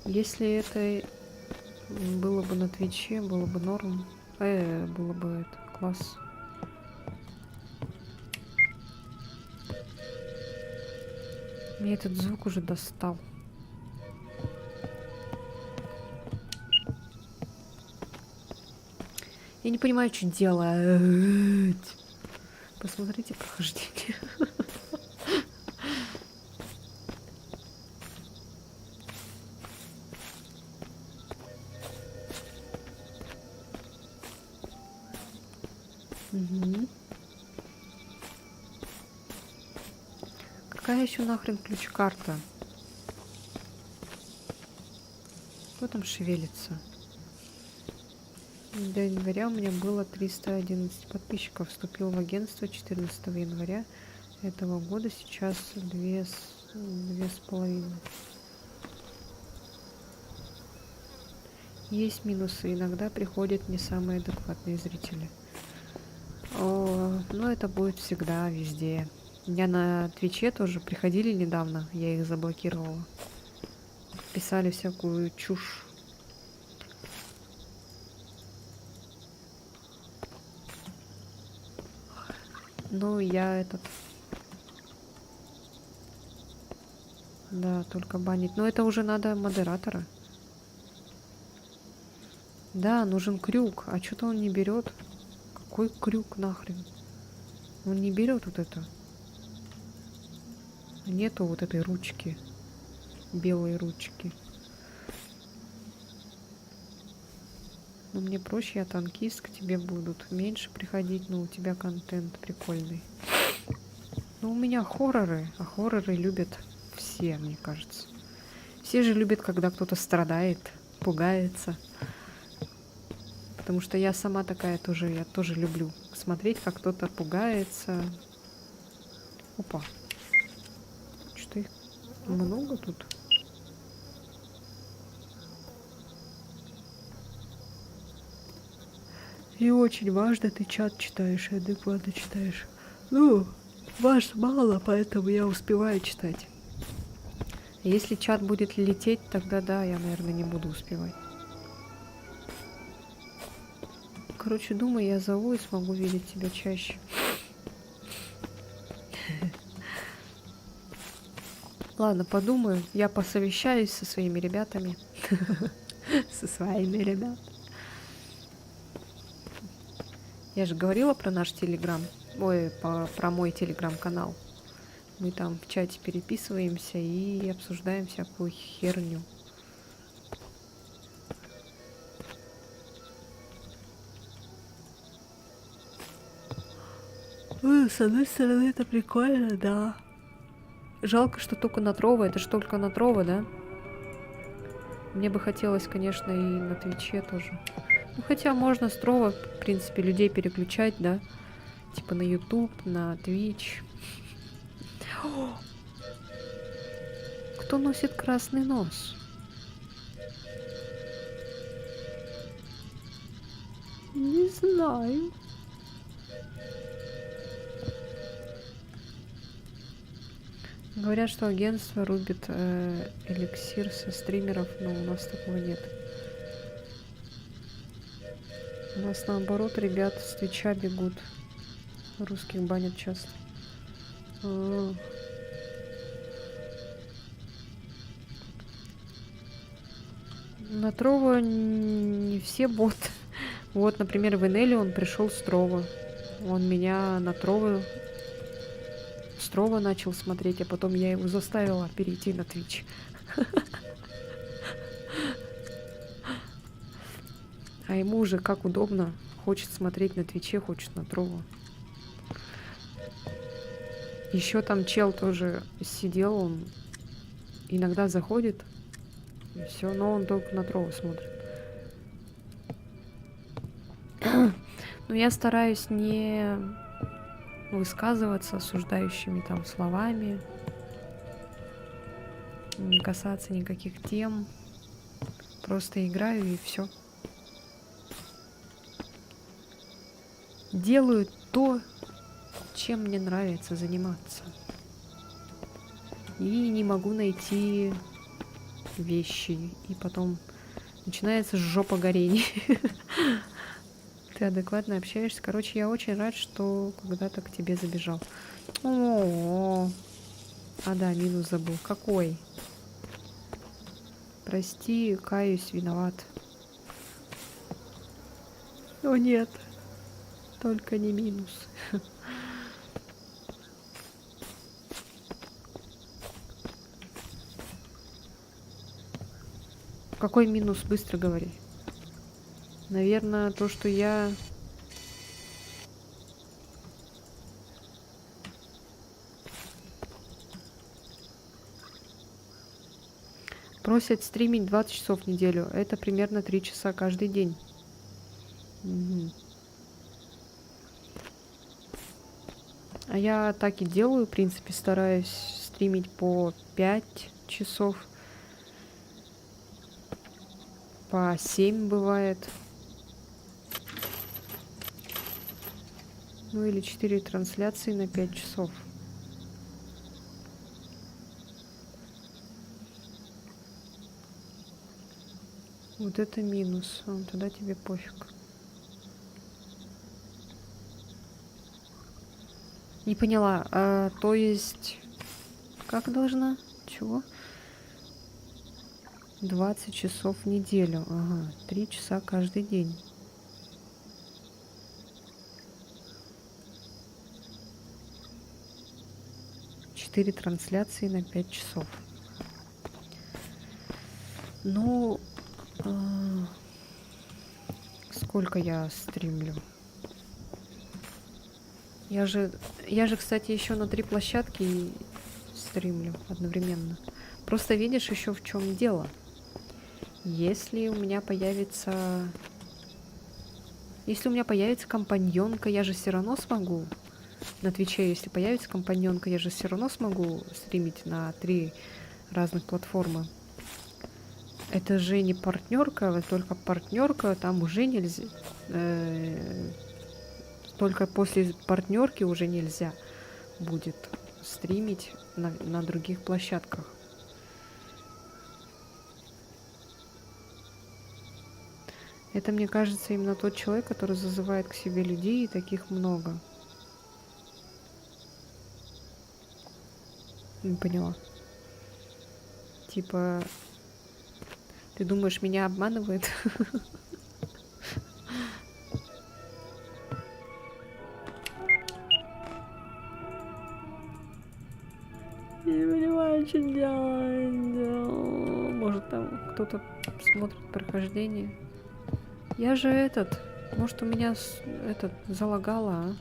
Если это было бы на Твиче, было бы норм. Было бы это класс. Мне этот звук уже достал. Я не понимаю, что делать. Посмотрите прохождение. Угу. Какая еще нахрен ключ-карта? Кто там шевелится? До января у меня было 311 подписчиков. Вступил в агентство 14 января этого года. Сейчас 2,5. Есть минусы. Иногда приходят не самые адекватные зрители. Но это будет всегда, везде. У меня на Твиче тоже приходили недавно. Я их заблокировала. Писали всякую чушь. Ну, я этот... Да, только банить. Но это уже надо модератора. Да, нужен крюк. А что-то он не берет. Какой крюк нахрен? Он не берет вот это. Нету вот этой ручки. Белой ручки. Ну, мне проще, я танкист, к тебе будут меньше приходить, но у тебя контент прикольный. Ну, у меня хорроры, а хорроры любят все, мне кажется. Все же любят, когда кто-то страдает, пугается. Потому что я сама такая тоже, я тоже люблю смотреть, как кто-то пугается. Опа. Что их много тут? И очень важно, ты чат читаешь, и адекватно читаешь. Ну, вас мало, поэтому я успеваю читать. Если чат будет лететь, тогда да, я, наверное, не буду успевать. Короче, думаю, я зову и смогу видеть тебя чаще. Ладно, подумаю. Я посовещаюсь со своими ребятами. Со своими ребятами. Я же говорила про наш телеграм. Ой, про мой телеграм-канал. Мы там в чате переписываемся и обсуждаем всякую херню. С одной стороны, это прикольно, да. Жалко, что только на Трова. Это же только на Трова, да? Мне бы хотелось, конечно, и на Твиче тоже. Ну, хотя можно с Трова, в принципе, людей переключать, да? Типа на YouTube, на Twitch. Кто носит красный нос? Не знаю. Говорят, что агентство рубит эликсир со стримеров, но у нас такого нет. У нас наоборот ребят с Твича бегут. Русских банят часто. На Трова не все боты. Вот, например, в Энеле он пришел с Трова. Он меня на Трова с Трова начал смотреть, а потом я его заставила перейти на Twitch. А ему уже как удобно. Хочет смотреть на Твиче, хочет на Трова. Еще там чел тоже сидел, он иногда заходит, и все, но он только на Трова смотрит. Но я стараюсь не высказываться осуждающими там словами, не касаться никаких тем. Просто играю и все. Делаю то, чем мне нравится заниматься. И не могу найти вещи. И потом начинается жопа горений. Ты адекватно общаешься. Короче, я очень рад, что когда-то к тебе забежал. О, а да, минус забыл. Какой? Прости, каюсь, виноват. О нет, только не минус. Какой минус? Быстро говори. Наверное, то, что я... Просят стримить 20 часов в неделю. Это примерно 3 часа каждый день. Угу. А я так и делаю, в принципе, стараюсь стримить по 5 часов. По 7 бывает. Ну или 4 трансляции на 5 часов. Вот это минус. Тогда тебе пофиг. Не поняла. То есть... Как должна? Чего? 20 часов в неделю. Ага. 3 часа каждый день. Четыре трансляции на 5 часов. Ну... Сколько я стримлю? Я же, кстати, еще на 3 площадки стримлю одновременно. Просто видишь еще в чем дело. Если у меня появится компаньонка, я же все равно смогу. На Твиче, если появится компаньонка, я же все равно смогу стримить на 3 разных платформы. Это же не партнерка, только партнерка, там уже нельзя. Только после партнерки уже нельзя будет стримить на других площадках. Это, мне кажется, именно тот человек, который зазывает к себе людей, и таких много. Не поняла. Типа, ты думаешь, меня обманывает? Не понимаю, что делать. Может, там кто-то смотрит прохождение. Я же может, у меня залагало, а?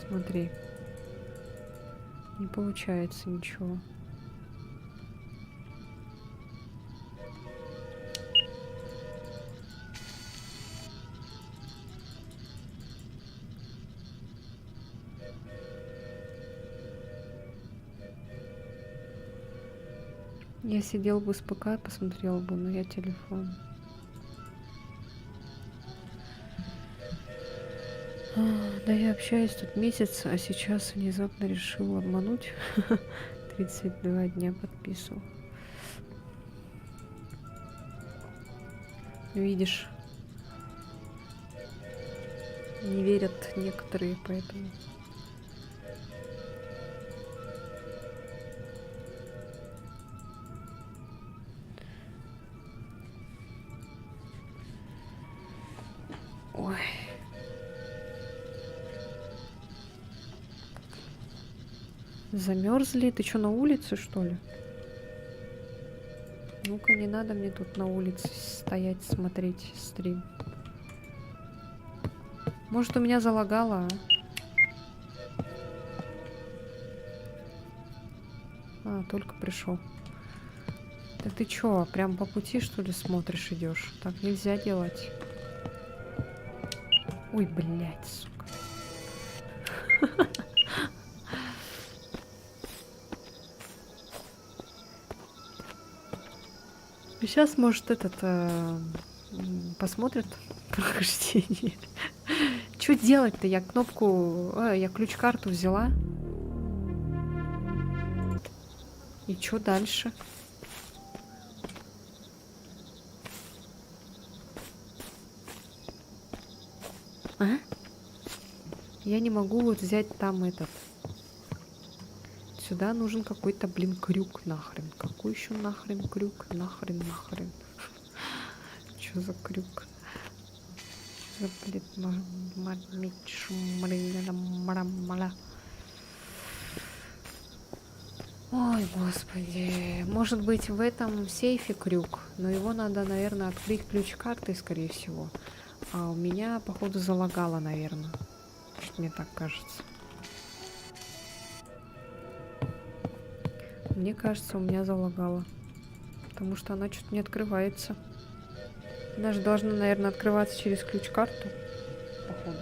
Смотри. Не получается ничего. Я сидел бы с ПК, посмотрел бы, но я телефон. Да я общаюсь тут месяц, а сейчас внезапно решил обмануть. 32 дня подписывал. Видишь, не верят некоторые, поэтому... Ой. Замерзли? Ты что, на улице, что ли? Ну-ка, не надо мне тут на улице стоять, смотреть стрим. Может, у меня залагало, а? Только пришел. Да ты чё, прям по пути, что ли, смотришь, идешь? Так нельзя делать. Ой, блядь, сука. Сейчас, может, посмотрит прохождение. Что делать-то? Я кнопку... я ключ-карту взяла. И что дальше? А? Я не могу вот взять там этот. Сюда нужен какой-то, блин, крюк нахрен. Какой еще нахрен крюк? Нахрен. Что за крюк? За, блин, ой, господи. Может быть, в этом сейфе крюк, но его надо, наверное, открыть ключ-картой, скорее всего. А у меня, походу, залагало, наверное. Что мне так кажется. Мне кажется, у меня залагало. Потому что она что-то не открывается. Она же должна, наверное, открываться через ключ-карту. Походу.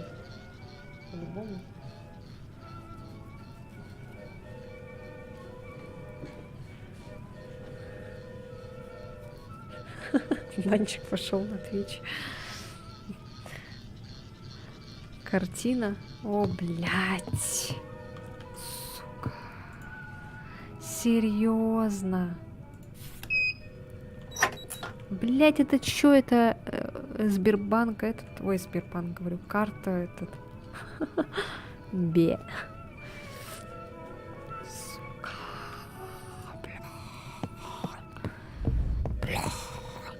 По-любому. Мальчик пошел на Twitch. Картина. О, блядь. Сука. Серьезно. Блядь, это что? Это Сбербанк этот? Ой, Сбербанк, говорю. Карта этот. Бе.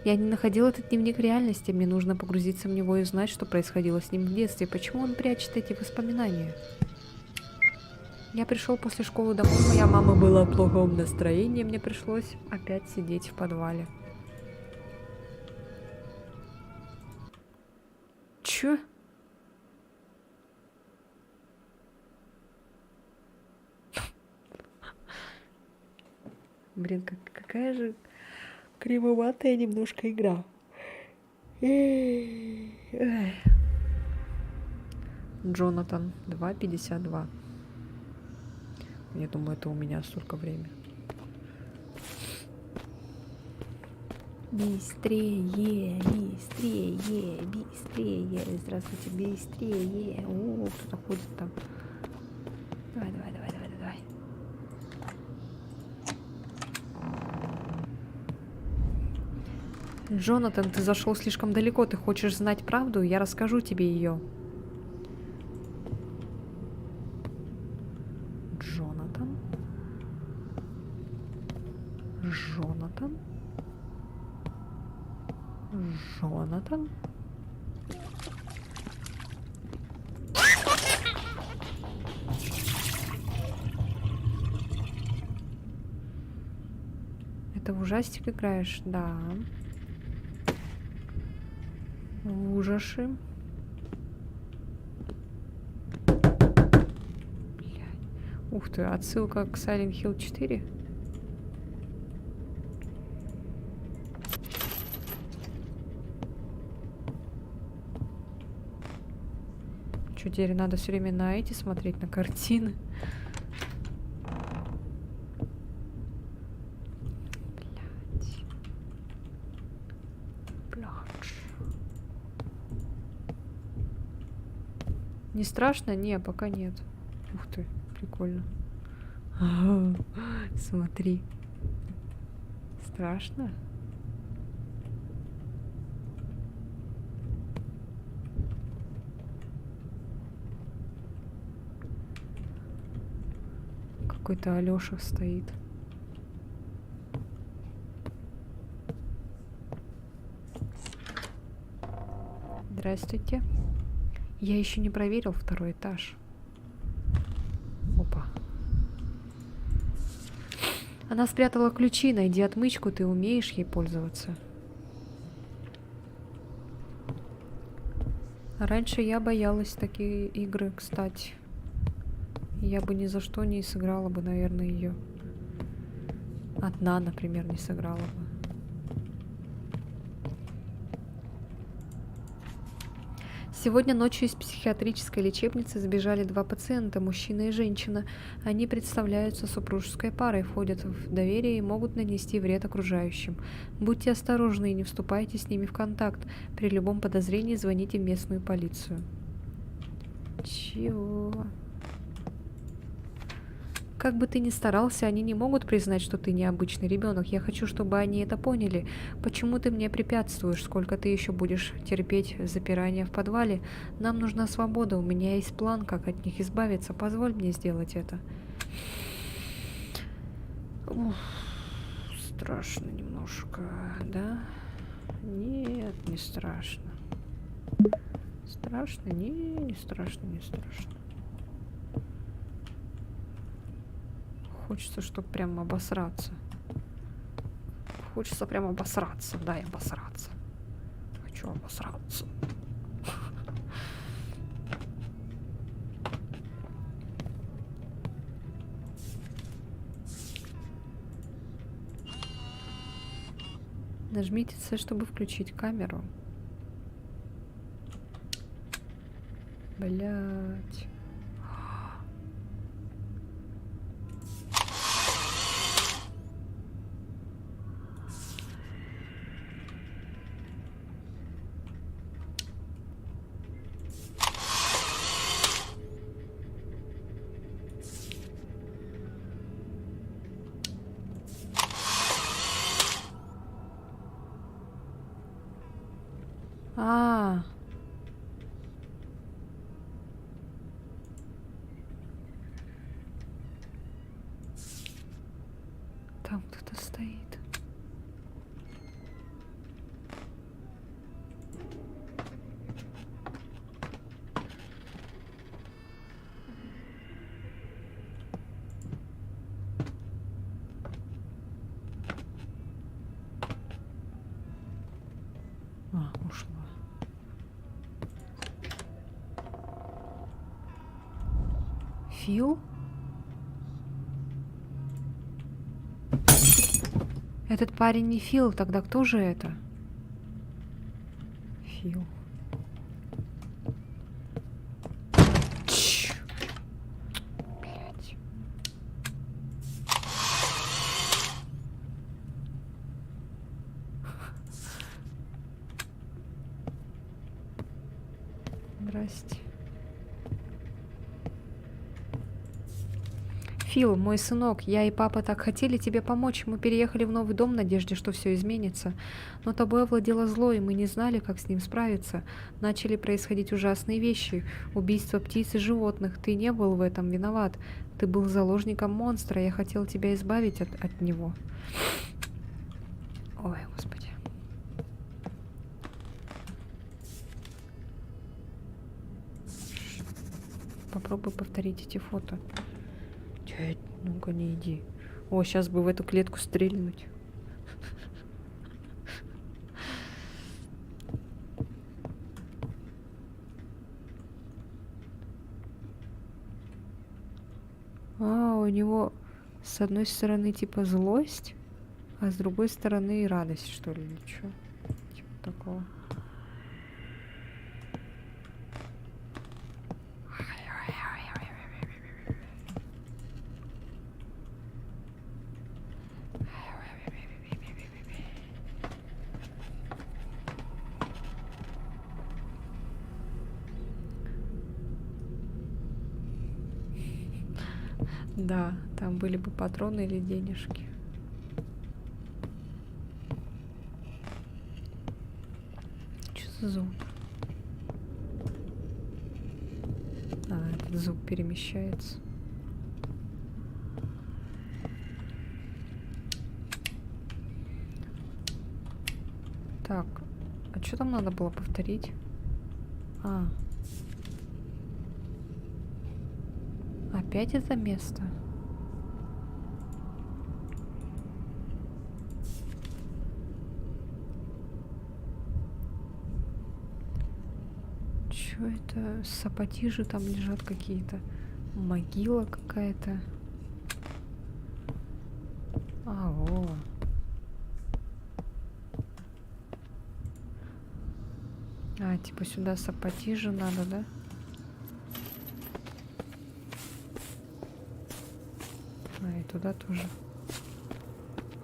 Я не находила этот дневник реальности. Мне нужно погрузиться в него и узнать, что происходило с ним в детстве. Почему он прячет эти воспоминания? Я пришел после школы домой. Моя мама была в плохом настроении. Мне пришлось опять сидеть в подвале. Чё? Блин, какая же кривоватая немножко игра. Джонатан 2:52. Я думаю, это у меня столько времени. Быстрее, быстрее, быстрее. Здравствуйте, быстрее. О, кто-то ходит там. Давай. Джонатан, ты зашел слишком далеко. Ты хочешь знать правду? Я расскажу тебе ее. Джонатан. Это в ужастик играешь? Да. В ужасы. Блядь. Ух ты, отсылка к Silent Hill 4. Что, теперь надо все время на эти смотреть, на картины? Не страшно? Не, пока нет. Ух ты, прикольно. Смотри. Страшно? Какой-то Алёша стоит. Здравствуйте. Я еще не проверил второй этаж. Опа. Она спрятала ключи. Найди отмычку, ты умеешь ей пользоваться. Раньше я боялась такие игры, кстати. Я бы ни за что не сыграла бы, наверное, ее. Одна, например, не сыграла бы. Сегодня ночью из психиатрической лечебницы сбежали два пациента, мужчина и женщина. Они представляются супружеской парой, входят в доверие и могут нанести вред окружающим. Будьте осторожны и не вступайте с ними в контакт. При любом подозрении звоните в местную полицию. Чего? Как бы ты ни старался, они не могут признать, что ты необычный ребенок. Я хочу, чтобы они это поняли. Почему ты мне препятствуешь? Сколько ты еще будешь терпеть запирание в подвале? Нам нужна свобода. У меня есть план, как от них избавиться. Позволь мне сделать это. Ух, страшно немножко, да? Нет, не страшно. Страшно? Не страшно, не страшно. Хочется, чтобы прям обосраться. Хочется прям обосраться. Дай обосраться. Хочу обосраться. Нажмите С, чтобы включить камеру. Блять. А, там кто-то стоит. А, ушла. Фил? Этот парень не Фил, тогда кто же это? Фил. Блять. Здрасте. Фил, мой сынок, я и папа так хотели тебе помочь. Мы переехали в новый дом в надежде, что все изменится. Но тобой овладело зло, и мы не знали, как с ним справиться. Начали происходить ужасные вещи. Убийство птиц и животных. Ты не был в этом виноват. Ты был заложником монстра. Я хотел тебя избавить от него. Ой, господи. Попробуй повторить эти фото. Ну-ка, не иди. О, сейчас бы в эту клетку стрельнуть. А, у него с одной стороны типа злость, а с другой стороны радость, что ли, или что? Типа такого. Да, там были бы патроны или денежки. Что за звук? А, этот звук перемещается. Так, а что там надо было повторить? А. Опять это место? Чё это? Сапатижи там лежат какие-то. Могила какая-то. А, о. А, типа сюда сапатижи надо, да? А, и туда тоже.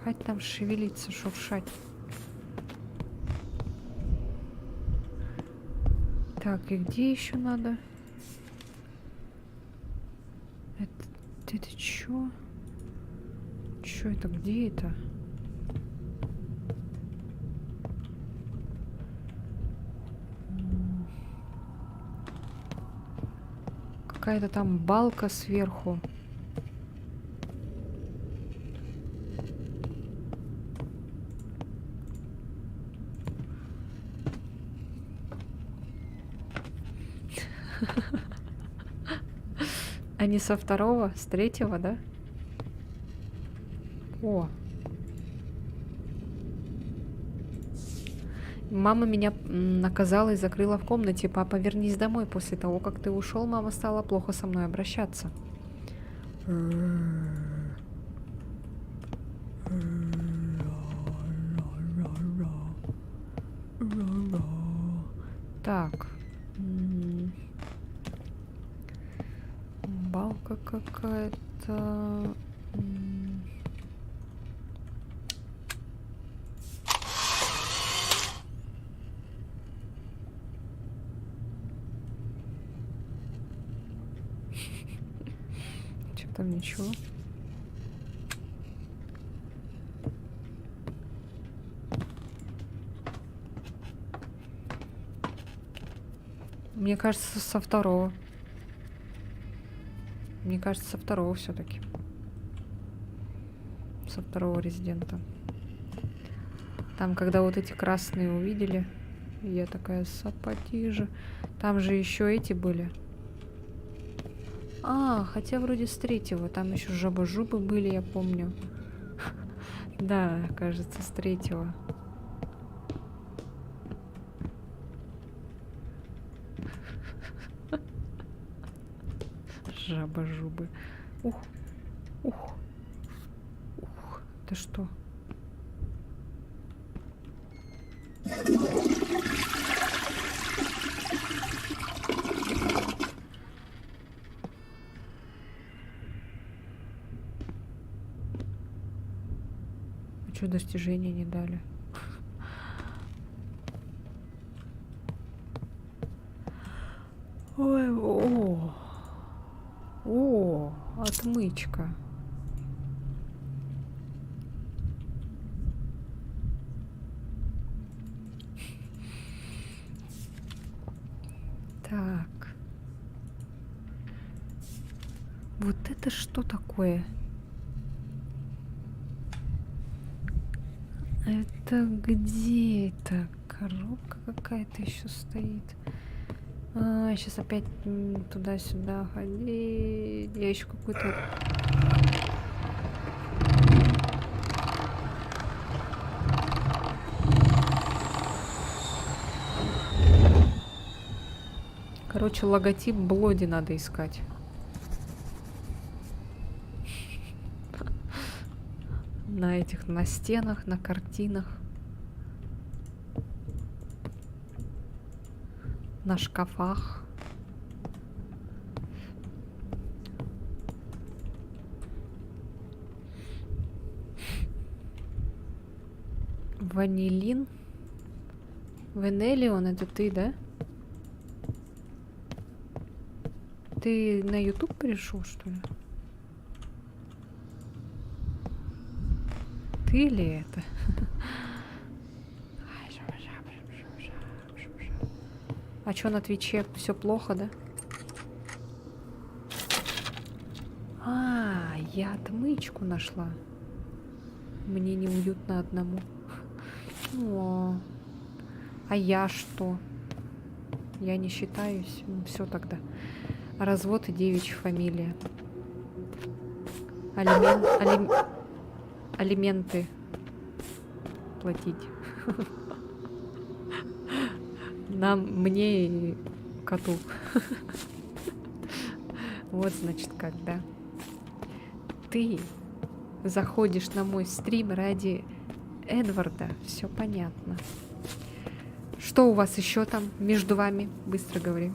Хоть там шевелиться, шуршать. Так, и где еще надо? Это чё? Чё это? Где это? Какая-то там балка сверху. А не со второго, с третьего, да? О. Мама меня наказала и закрыла в комнате. Папа, вернись домой. После того, как ты ушел, мама стала плохо со мной обращаться. Так. Балка какая-то. Что там, ничего? Мне кажется, со второго. Мне кажется, со второго все-таки. Со второго резидента. Там, когда вот эти красные увидели, я такая, сапатижа. Там же еще эти были. А, хотя вроде с третьего. Там еще жаба-жубы были, я помню. Да, кажется, с третьего. Жаба-жубы. Ух. Ух. Ух. Ты что? А что достижения не дали? Ой, о. О, отмычка. Так. Вот это что такое? Это где это? Коробка какая-то еще стоит. А, сейчас опять туда-сюда ходить. Я еще какой-то... Короче, логотип Блоди надо искать. На этих, на стенах, на картинах. На шкафах. Ванилин. Венелион, это ты, да? Ты на YouTube пришел, что ли? Ты ли это? А чё на Твиче все плохо, да? А, я отмычку нашла. Мне неуютно одному. О, а я что? Я не считаюсь. Все тогда. Развод и девичья фамилия. Алименты платить. Нам, мне и коту. Вот, значит, когда ты заходишь на мой стрим ради Эдварда, все понятно. Что у вас еще там между вами? Быстро говори.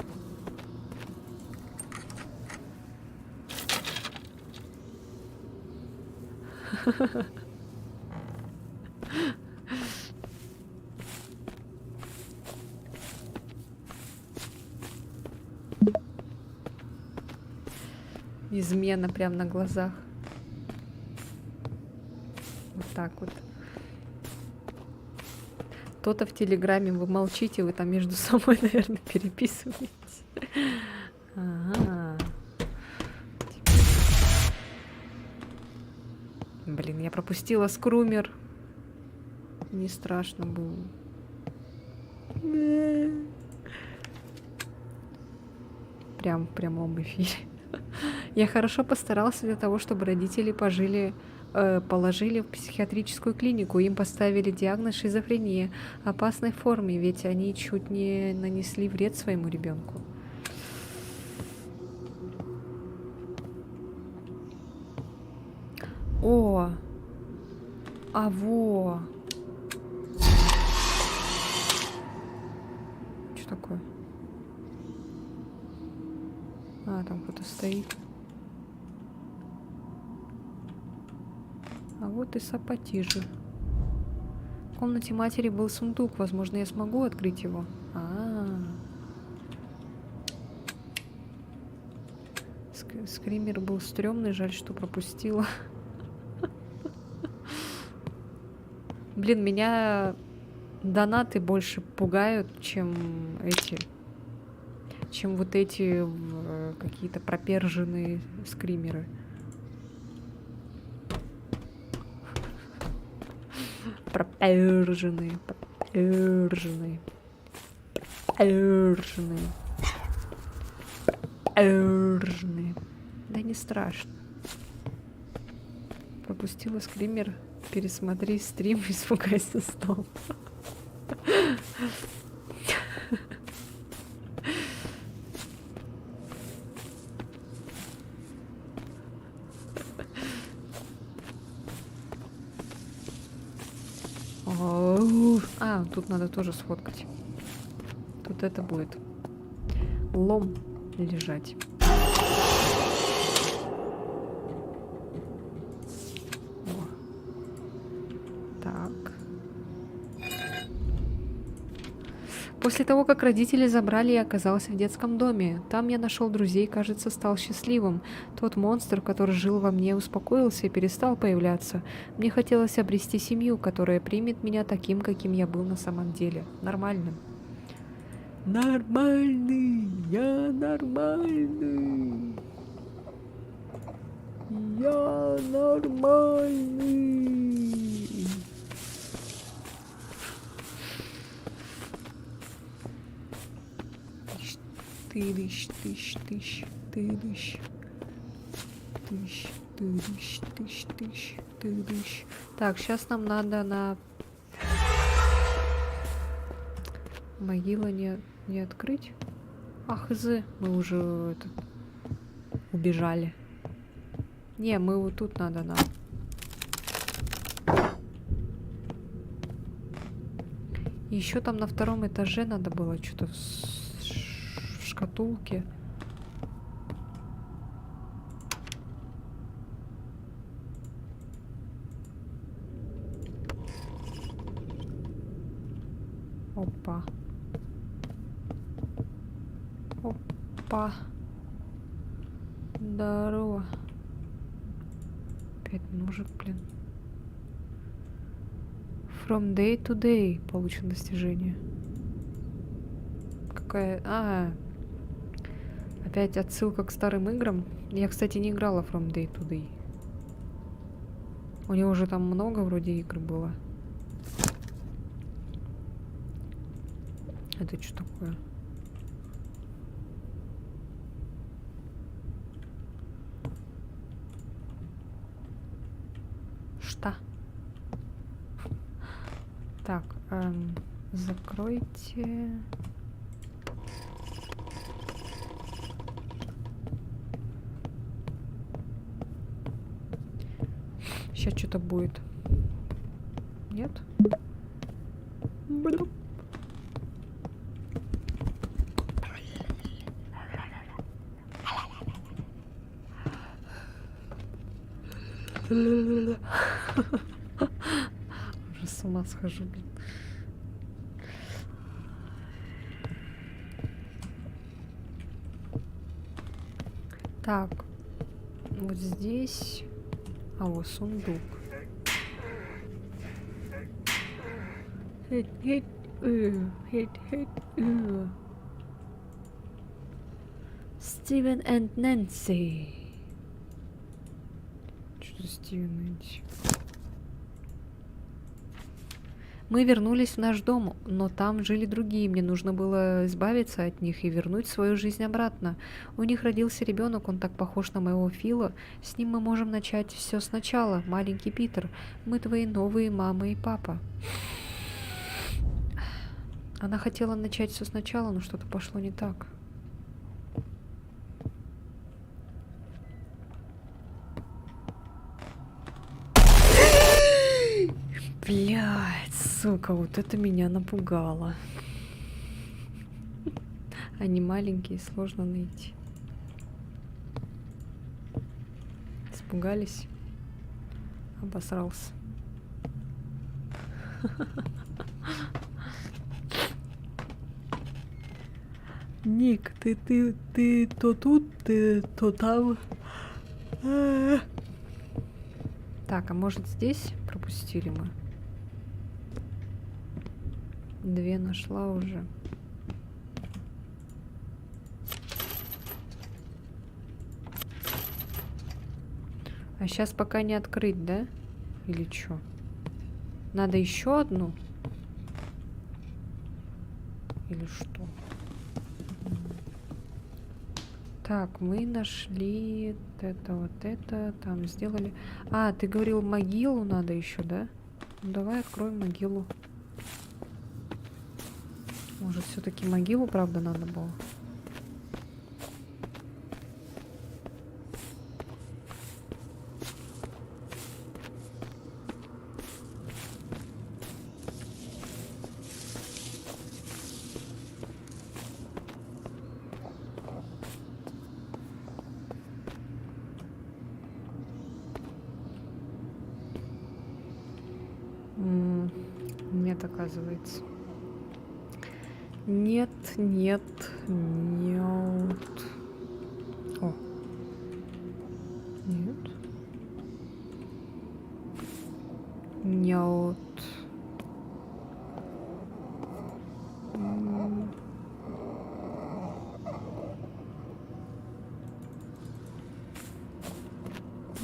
Измена прям на глазах. Вот так вот. То-то в Телеграме вы молчите, вы там между собой, наверное, переписываетесь. Ага. Блин, я пропустила скрумер. Не страшно было. Прям в прямом эфире. Я хорошо постарался для того, чтобы родители положили в психиатрическую клинику. Им поставили диагноз шизофрения опасной форме, ведь они чуть не нанесли вред своему ребенку. О! А во! Что такое? А, там кто-то стоит. А вот и сапатижи. В комнате матери был сундук. Возможно, я смогу открыть его. Скример был стрёмный. Жаль, что пропустила. Блин, меня донаты больше пугают, чем вот эти какие-то проперженные скримеры. Проперженные. Да не страшно. Пропустила скример. Пересмотри стрим и испугайся снова. А, тут надо тоже сфоткать. Тут это будет. Лом лежать. После того, как родители забрали, я оказался в детском доме. Там я нашел друзей, кажется, стал счастливым. Тот монстр, который жил во мне, успокоился и перестал появляться. Мне хотелось обрести семью, которая примет меня таким, каким я был на самом деле. Нормальным. Нормальный! Я нормальный! Я нормальный! Тыщ. Так, сейчас нам надо на... Могила не открыть. Ах, мы уже убежали. Не, мы вот тут надо нам. Еще там на втором этаже надо было что-то в шкатулке. Опа. Опа. Здорово. Опять ножик, блин. From day to day получено достижение. Какая... Опять отсылка к старым играм. Я, кстати, не играла From Day to Day. У него уже там много вроде игр было. Это что такое? Что? Так, закройте. Сейчас что-то будет. Нет? Блин. Уже с ума схожу, блин. Так, вот здесь... А вот сундук. Стивен и Нэнси. Что за Стивен и Нэнси? Мы вернулись в наш дом, но там жили другие. Мне нужно было избавиться от них и вернуть свою жизнь обратно. У них родился ребенок, он так похож на моего Фила. С ним мы можем начать все сначала. Маленький Питер, мы твои новые мама и папа. Она хотела начать все сначала, но что-то пошло не так. Блядь, сука, вот это меня напугало. Они маленькие, сложно найти. Испугались? Обосрался. Ник, ты то тут, ты то там. Так, а может здесь пропустили мы? 2 нашла уже. А сейчас пока не открыть, да? Или что? Надо еще одну? Или что? Так, мы нашли вот это, там сделали. А, ты говорил, могилу надо еще, да? Ну, давай откроем могилу. Может, все-таки могилу, правда, надо было? Нет, оказывается. Нет, нет, нет. О. Нет. Нет.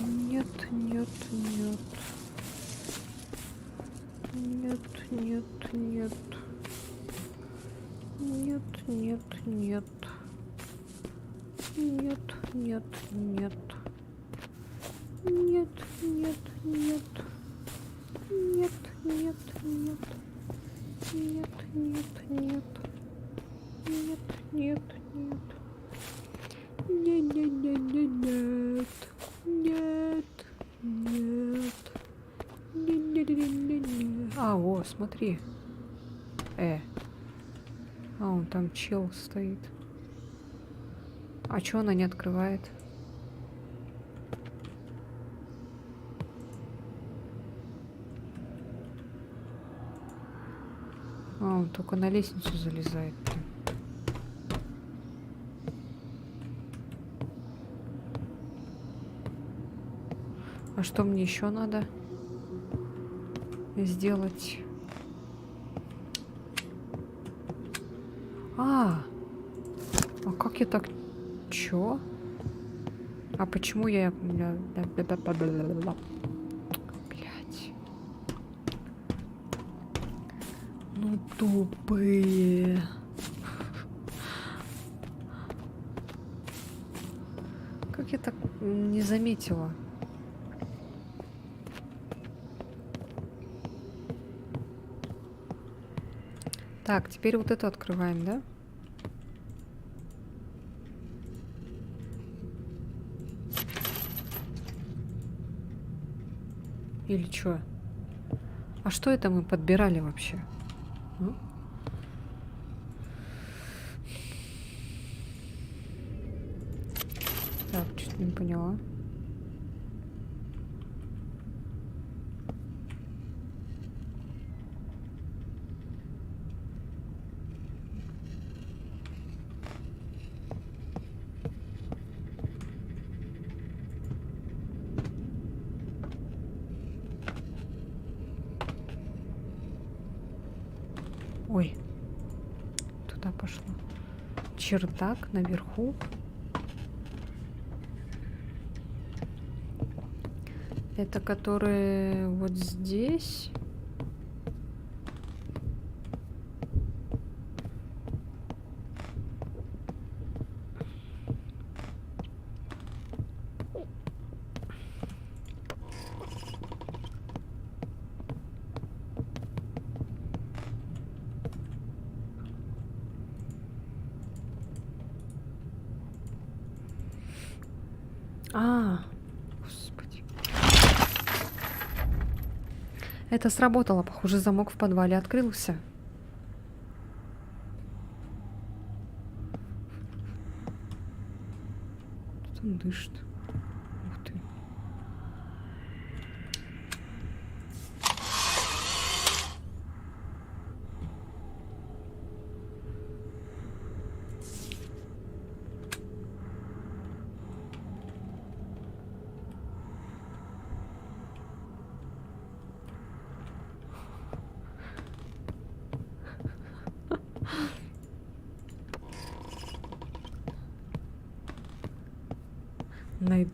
Нет, нет, нет. Нет, нет, нет. Нет, нет, нет. Нет, нет, нет. Нет, нет, нет. Нет, нет, нет. Нет, нет, нет. Нет, нет, нет. Нет, нет, нет, нет, нет. Нет, нет. Нет, нет, нет, нет, нет. А, о, смотри. А, он там чел стоит. А чё она не открывает? А, он только на лестницу залезает. А что мне еще надо сделать? А как я так... Чё? А почему я... Блять. Ну, тупые. Как я так не заметила? Так, теперь вот это открываем, да? Или чё? А что это мы подбирали вообще? Так, что-то не поняла. чердак наверху. Это которые вот здесь. Господи. Это сработало, похоже, замок в подвале открылся. Тут он дышит. Ух ты.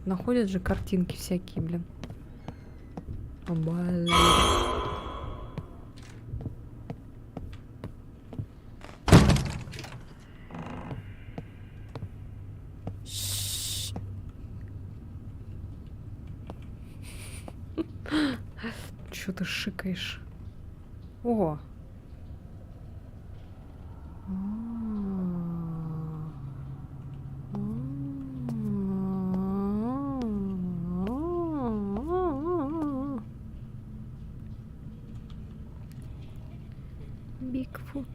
Находят же картинки всякие, блин. Блин. Чё ты шикаешь? О! Бигфут.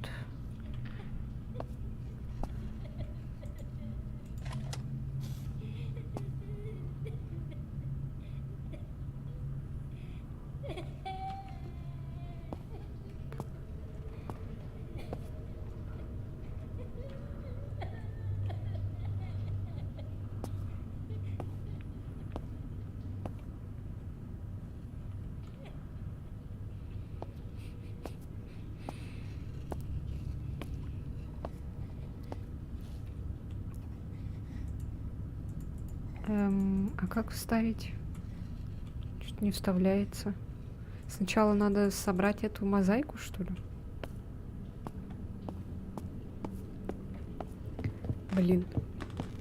А как вставить? Чуть не вставляется. Сначала надо собрать эту мозаику, что ли? Блин.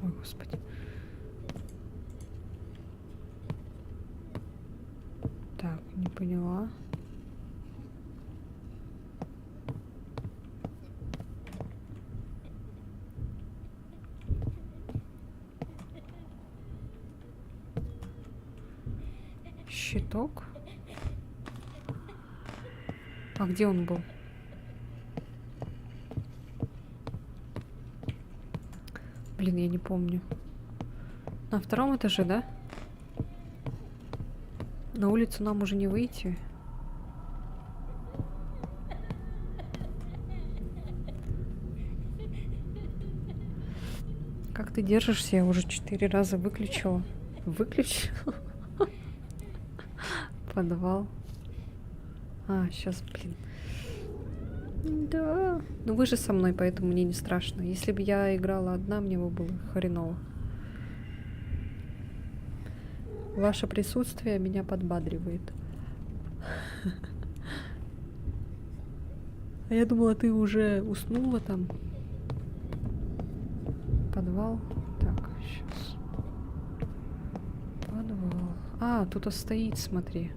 Ой, господи. Так, не поняла. Щиток. А где он был? Блин, я не помню. На втором этаже, да? На улицу нам уже не выйти. Как ты держишься? Я уже 4 раза выключила. Выключила? Подвал. Сейчас, блин. Да. Ну вы же со мной, поэтому мне не страшно. Если бы я играла одна, мне бы было хреново. Ваше присутствие меня подбадривает. А я думала, ты уже уснула там. Подвал. Так, сейчас. Подвал. Тут стоит, смотри.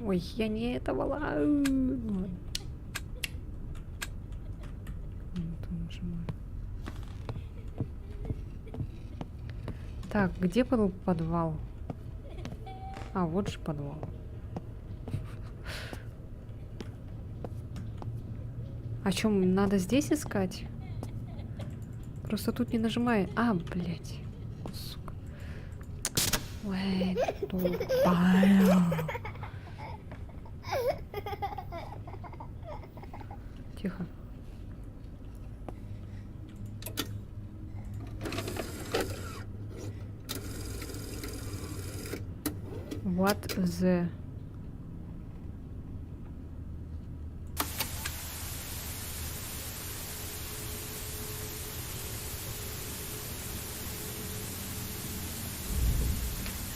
Ой, я не это была. Так, где был подвал? Вот же подвал. О чем надо здесь искать? Просто тут не нажимай. Блять. Сука. Ой, тупая. Тихо. What the...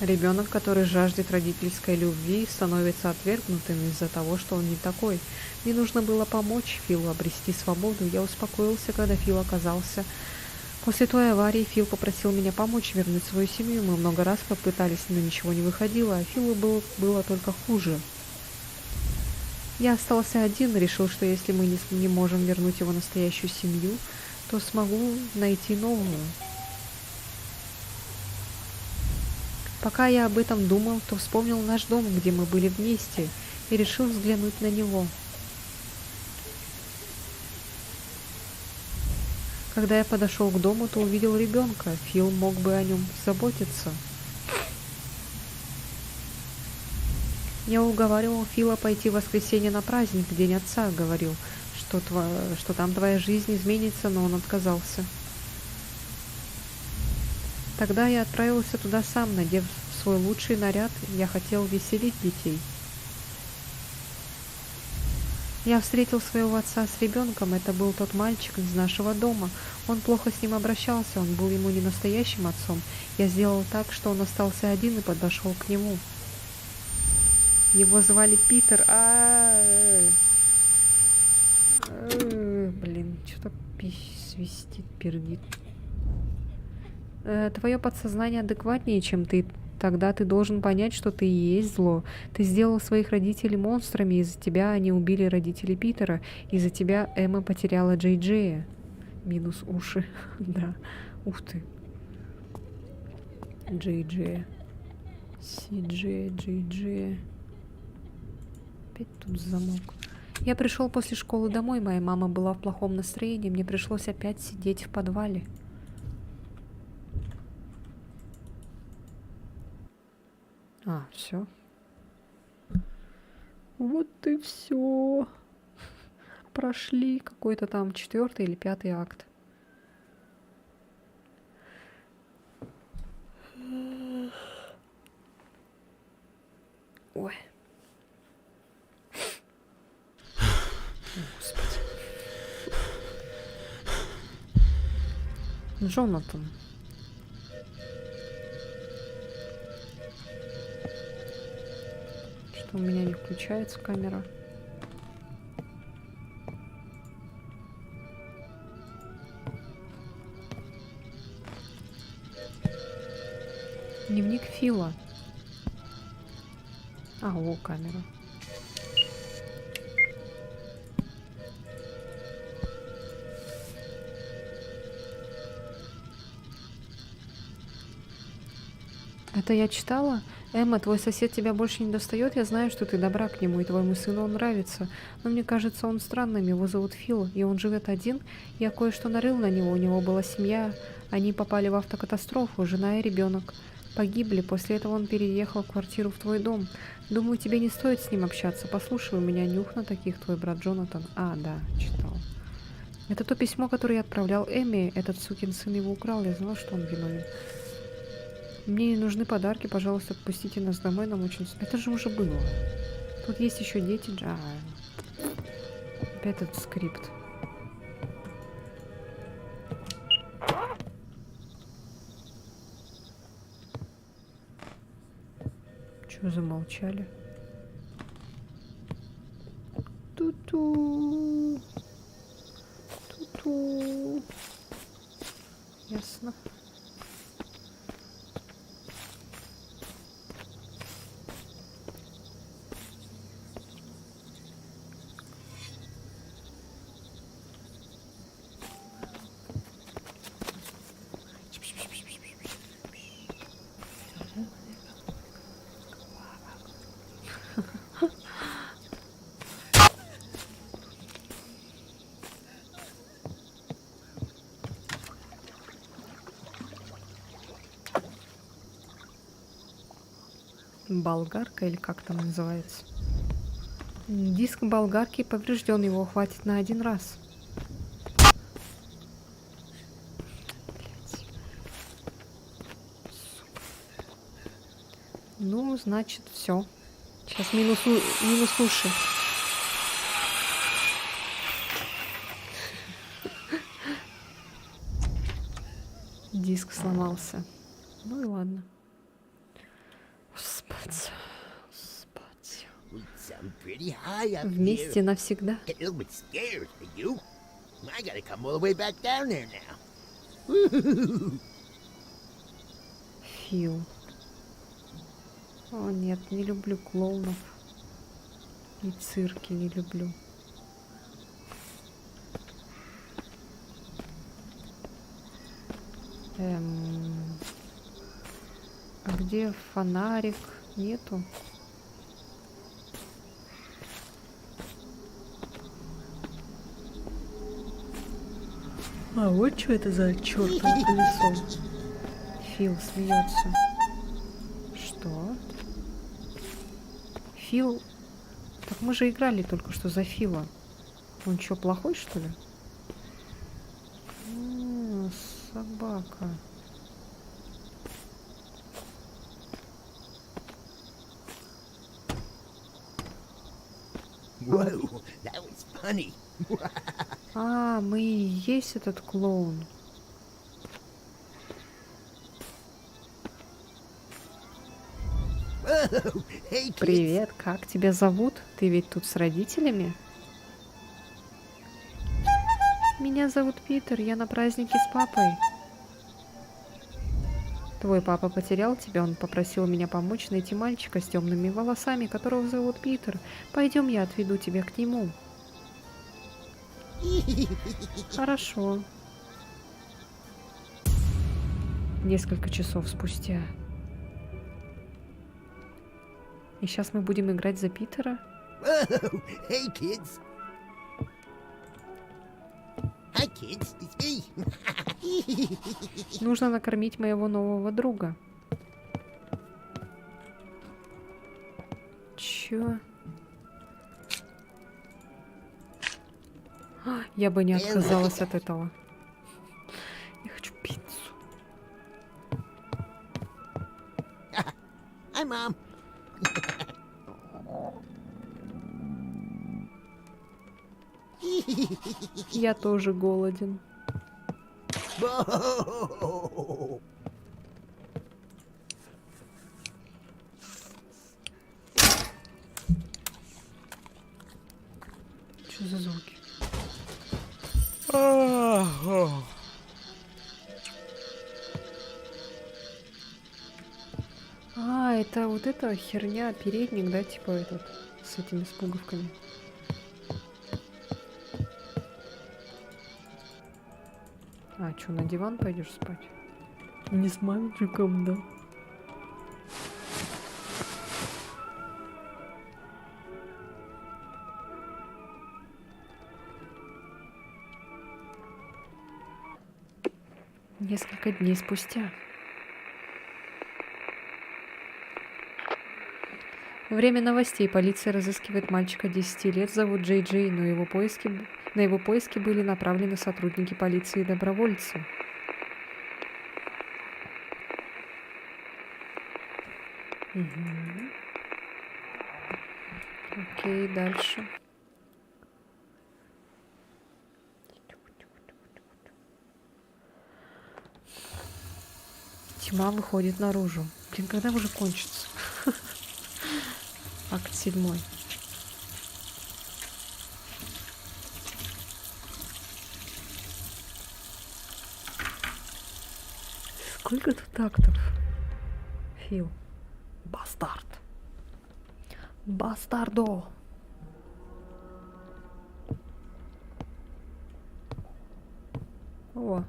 Ребенок, который жаждет родительской любви, становится отвергнутым из-за того, что он не такой. Мне нужно было помочь Филу обрести свободу. Я успокоился, когда Фил оказался. После той аварии Фил попросил меня помочь вернуть свою семью. Мы много раз попытались, но ничего не выходило, а Филу было только хуже. Я остался один, решил, что если мы не можем вернуть его настоящую семью, то смогу найти новую. Пока я об этом думал, то вспомнил наш дом, где мы были вместе, и решил взглянуть на него. Когда я подошел к дому, то увидел ребенка. Фил мог бы о нем заботиться. Я уговаривал Фила пойти в воскресенье на праздник, в День Отца, говорил, что там твоя жизнь изменится, но он отказался. Тогда я отправился туда сам, надев свой лучший наряд. Я хотел веселить детей. Я встретил своего отца с ребенком. Это был тот мальчик из нашего дома. Он плохо с ним обращался, он был ему не настоящим отцом. Я сделал так, что он остался один и подошел к нему. Его звали Питер. Блин, что-то свистит, пердит. Твое подсознание адекватнее, чем ты. Тогда ты должен понять, что ты и есть зло. Ты сделал своих родителей монстрами, из-за тебя они убили родителей Питера, из-за тебя Эмма потеряла Джей Джея. Минус уши. Да. Ух ты. Джей Джея. Си Джея, Джей Джея. Опять тут замок. Я пришел после школы домой, моя мама была в плохом настроении, мне пришлось опять сидеть в подвале. Все. Вот и все. Прошли какой-то там 4-й или 5-й акт. Ой. Господи. Джонатан. У меня не включается камера. Дневник Фила. О, камера. Это я читала? Эмма, твой сосед тебя больше не достает, я знаю, что ты добра к нему, и твоему сыну он нравится. Но мне кажется, он странным, его зовут Фил, и он живет один. Я кое-что нарыл на него, у него была семья, они попали в автокатастрофу, жена и ребенок. Погибли, после этого он переехал в квартиру в твой дом. Думаю, тебе не стоит с ним общаться, послушай, у меня нюх на таких, твой брат Джонатан. Да, читал. Это то письмо, которое я отправлял Эмме, этот сукин сын его украл, я знала, что он виновен. Мне не нужны подарки, пожалуйста, отпустите нас домой, нам очень... Это же уже было. Тут есть еще дети. Опять этот скрипт. Чё замолчали? Ту-ту. Ту-ту. Ясно. Болгарка или как там называется? Диск болгарки поврежден, его хватит на один раз. Блять. Ну, значит, все. Сейчас минус уши. Диск сломался. Ну и ладно. Господи. Вместе навсегда. Фил. О нет, не люблю клоунов. И цирки не люблю. А где фонарик? Нету. А вот что это за чёртово колесо? Фил смеется. Что? Фил? Так мы же играли только что за Фила. Он что, плохой, что ли? Собака. Whoa, that was funny. А, мы и есть этот клоун. Whoa, hey kids. Привет, как тебя зовут? Ты ведь тут с родителями? Меня зовут Питер, я на празднике с папой. Твой папа потерял тебя, он попросил меня помочь найти мальчика с темными волосами, которого зовут Питер. Пойдем, я отведу тебя к нему. Хорошо. Несколько часов спустя. И сейчас мы будем играть за Питера? Whoa, hey kids. Hi kids, it's me. Нужно накормить моего нового друга. Чё? Я бы не отказалась от этого. Я хочу пиццу. Hi mom. Я тоже голоден. Whoa. Что за звуки? А, это вот эта херня, передник, да, типа этот, с этими с пуговками. А, что, на диван пойдешь спать? Не с мальчиком, да? Несколько дней спустя. Время новостей. Полиция разыскивает мальчика 10 лет, зовут Джей Джей, но на его поиски были направлены сотрудники полиции и добровольцы. Угу. Окей, дальше. Тьма выходит наружу. Блин, когда уже кончится? Акт 7. Сколько тут актов? Фил. Бастард. Бастардо. О,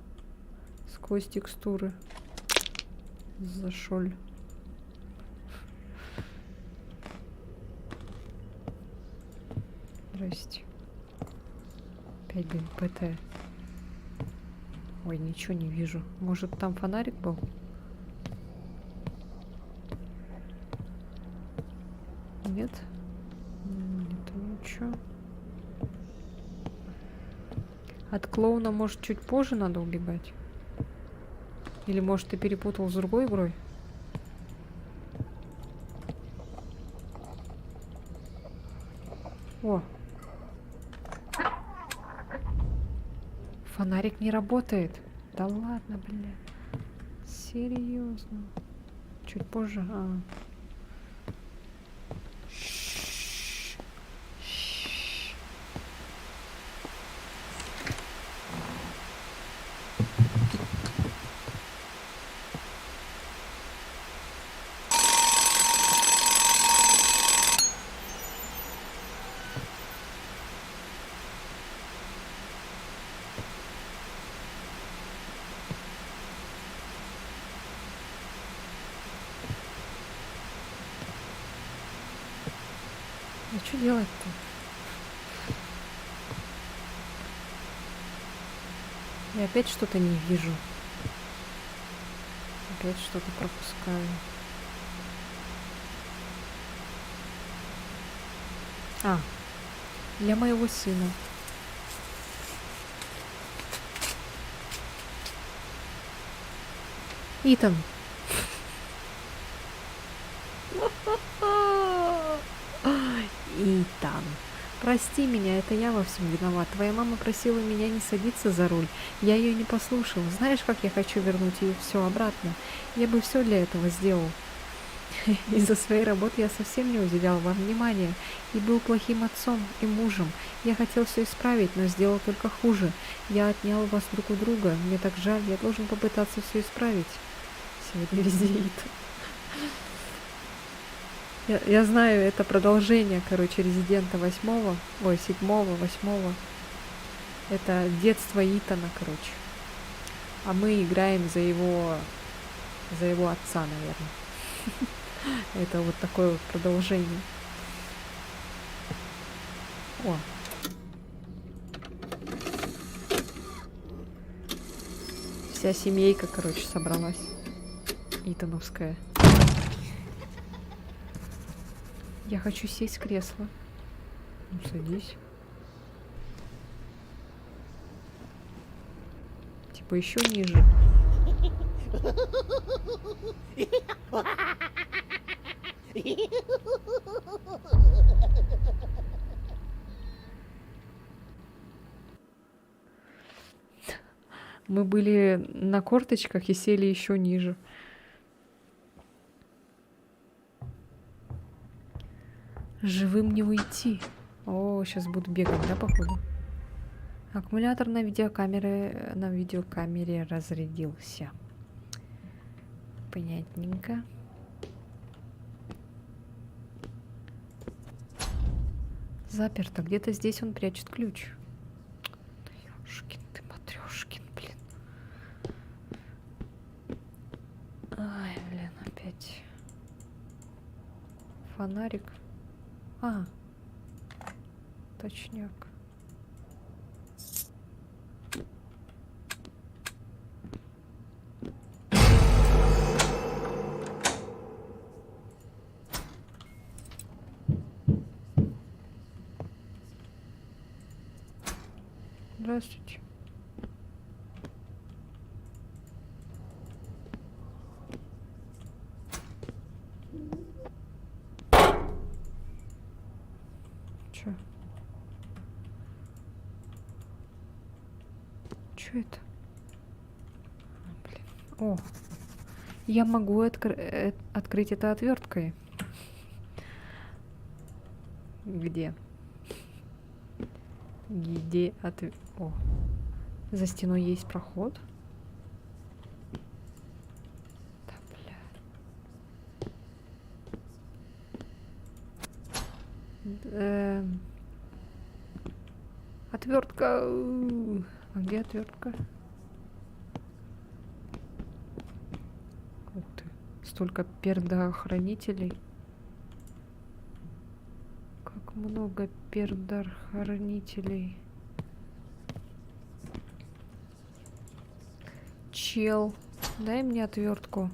сквозь текстуры зашел. Здрасте. 5 ПТ. Ой, ничего не вижу. Может, там фонарик был? Нет? Нет, ничего. От клоуна, может, чуть позже надо убегать? Или, может, ты перепутал с другой игрой? О. Фонарик не работает. Да ладно, бля. Серьезно. Чуть позже. А. А что делать-то? Я опять что-то не вижу. Опять что-то пропускаю. А, для моего сына. Итан. Итан. Прости меня, это я во всем виноват. Твоя мама просила меня не садиться за руль. Я ее не послушал. Знаешь, как я хочу вернуть ее все обратно? Я бы все для этого сделал. Из-за своей работы я совсем не уделял вам внимания и был плохим отцом и мужем. Я хотел все исправить, но сделал только хуже. Я отнял вас друг у друга. Мне так жаль, я должен попытаться все исправить. Сегодня везде Итан. Я знаю, это продолжение, короче, Резидента 8-го, ой, 7-го, 8-го. Это детство Итана, короче. А мы играем за его отца, наверное. Это вот такое вот продолжение. О. Вся семейка, короче, собралась. Итановская. Я хочу сесть в кресло. Ну, садись. Типа еще ниже. Мы были на корточках и сели еще ниже. Живым не уйти. О, сейчас буду бегать, да, походу? Аккумулятор на видеокамере разрядился. Понятненько. Заперто. Где-то здесь он прячет ключ. Ёшкин ты, матрёшкин, блин. Ай, блин, опять. Фонарик. А, точняк. Здравствуйте. Чё? Чё это? Блин. О, я могу открыть это отверткой. Где? Где О, за стеной есть проход. Да, бля. Отвертка. А где отвертка? Ух ты, столько пердохранителей. Как много пердохранителей. Чел, дай мне отвертку.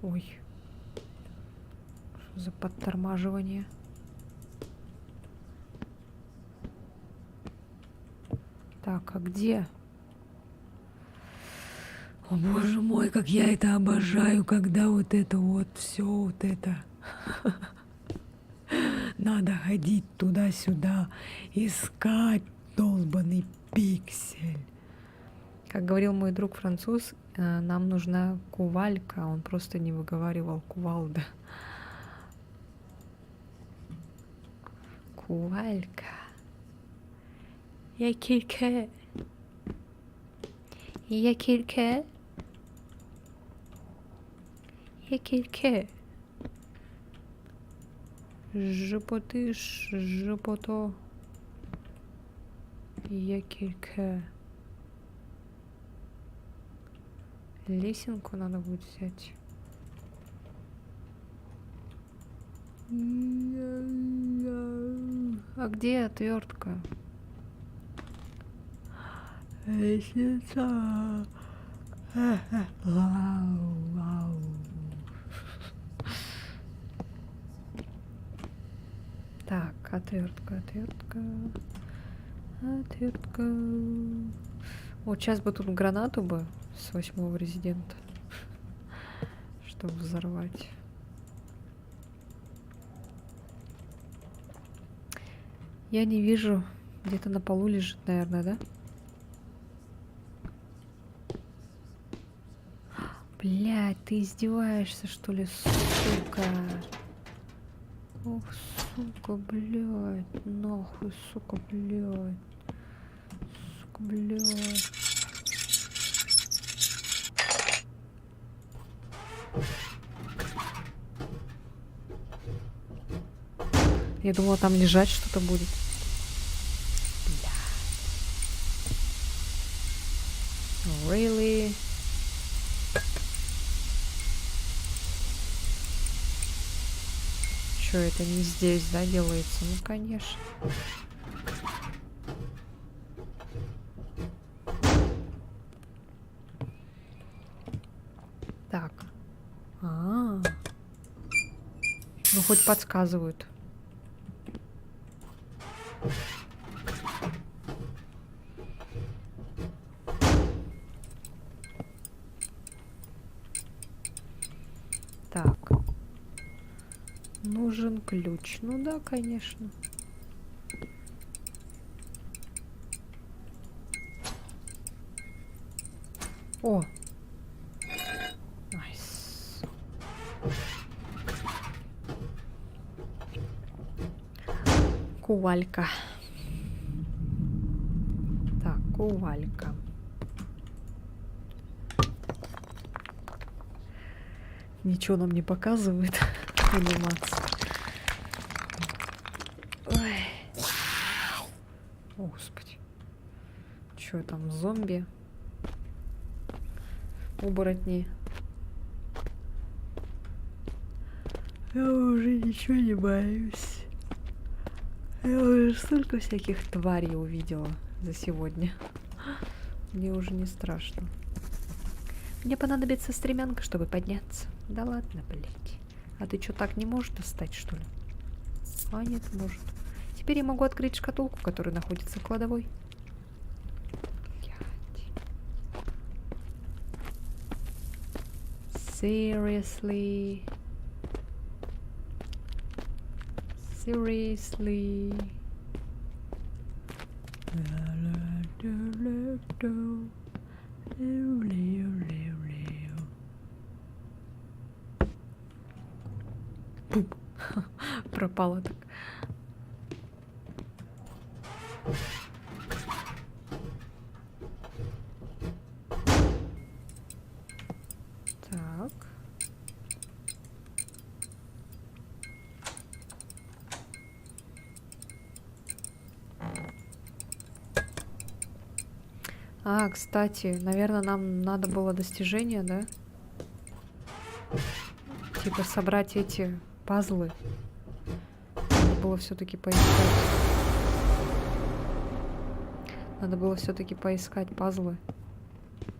Ой. Что за подтормаживание? Так, а где? О боже мой, как я это обожаю, когда вот это вот все вот это. Надо ходить туда-сюда, искать долбанный пиксель. Как говорил мой друг француз, нам нужна кувалька, он просто не выговаривал кувалда. Кувалька. Я кілька. Я кілька. Я кілька. Жопотиш, жопото. Я кілька. Лесенку надо будет взять. А где отвертка? Лестница. Вау, вау. Так, отвертка, отвертка. Отвертка. Вот сейчас бы тут гранату бы с 8-го резидента, чтобы взорвать. Я не вижу. Где-то на полу лежит, наверное, да? Блядь, ты издеваешься, что ли, сука? Ох, сука, блядь. Нахуй, сука, блядь. Сука, блядь. Я думала, там лежать что-то будет. Really? Чё, это не здесь, да, делается? Ну, конечно. Так. Ну, хоть подсказывают. Так. Нужен ключ. Ну да, конечно. О! Найс. Кувалька. Так, кувалька. Ничего нам не показывает анимация. Ой. О, Господи. Чё там, зомби? Оборотни. Я уже ничего не боюсь. Я уже столько всяких тварей увидела за сегодня. Мне уже не страшно. Мне понадобится стремянка, чтобы подняться. Да ладно, блядь. А ты что, так не можешь достать, что ли? А, нет, может. Теперь я могу открыть шкатулку, которая находится в кладовой. Блядь. Seriously? Seriously? Пуп. Пропала так. Так. А, кстати, наверное, нам надо было достижение, да? Типа собрать эти пазлы. Надо было все-таки поискать. Надо было все-таки поискать пазлы.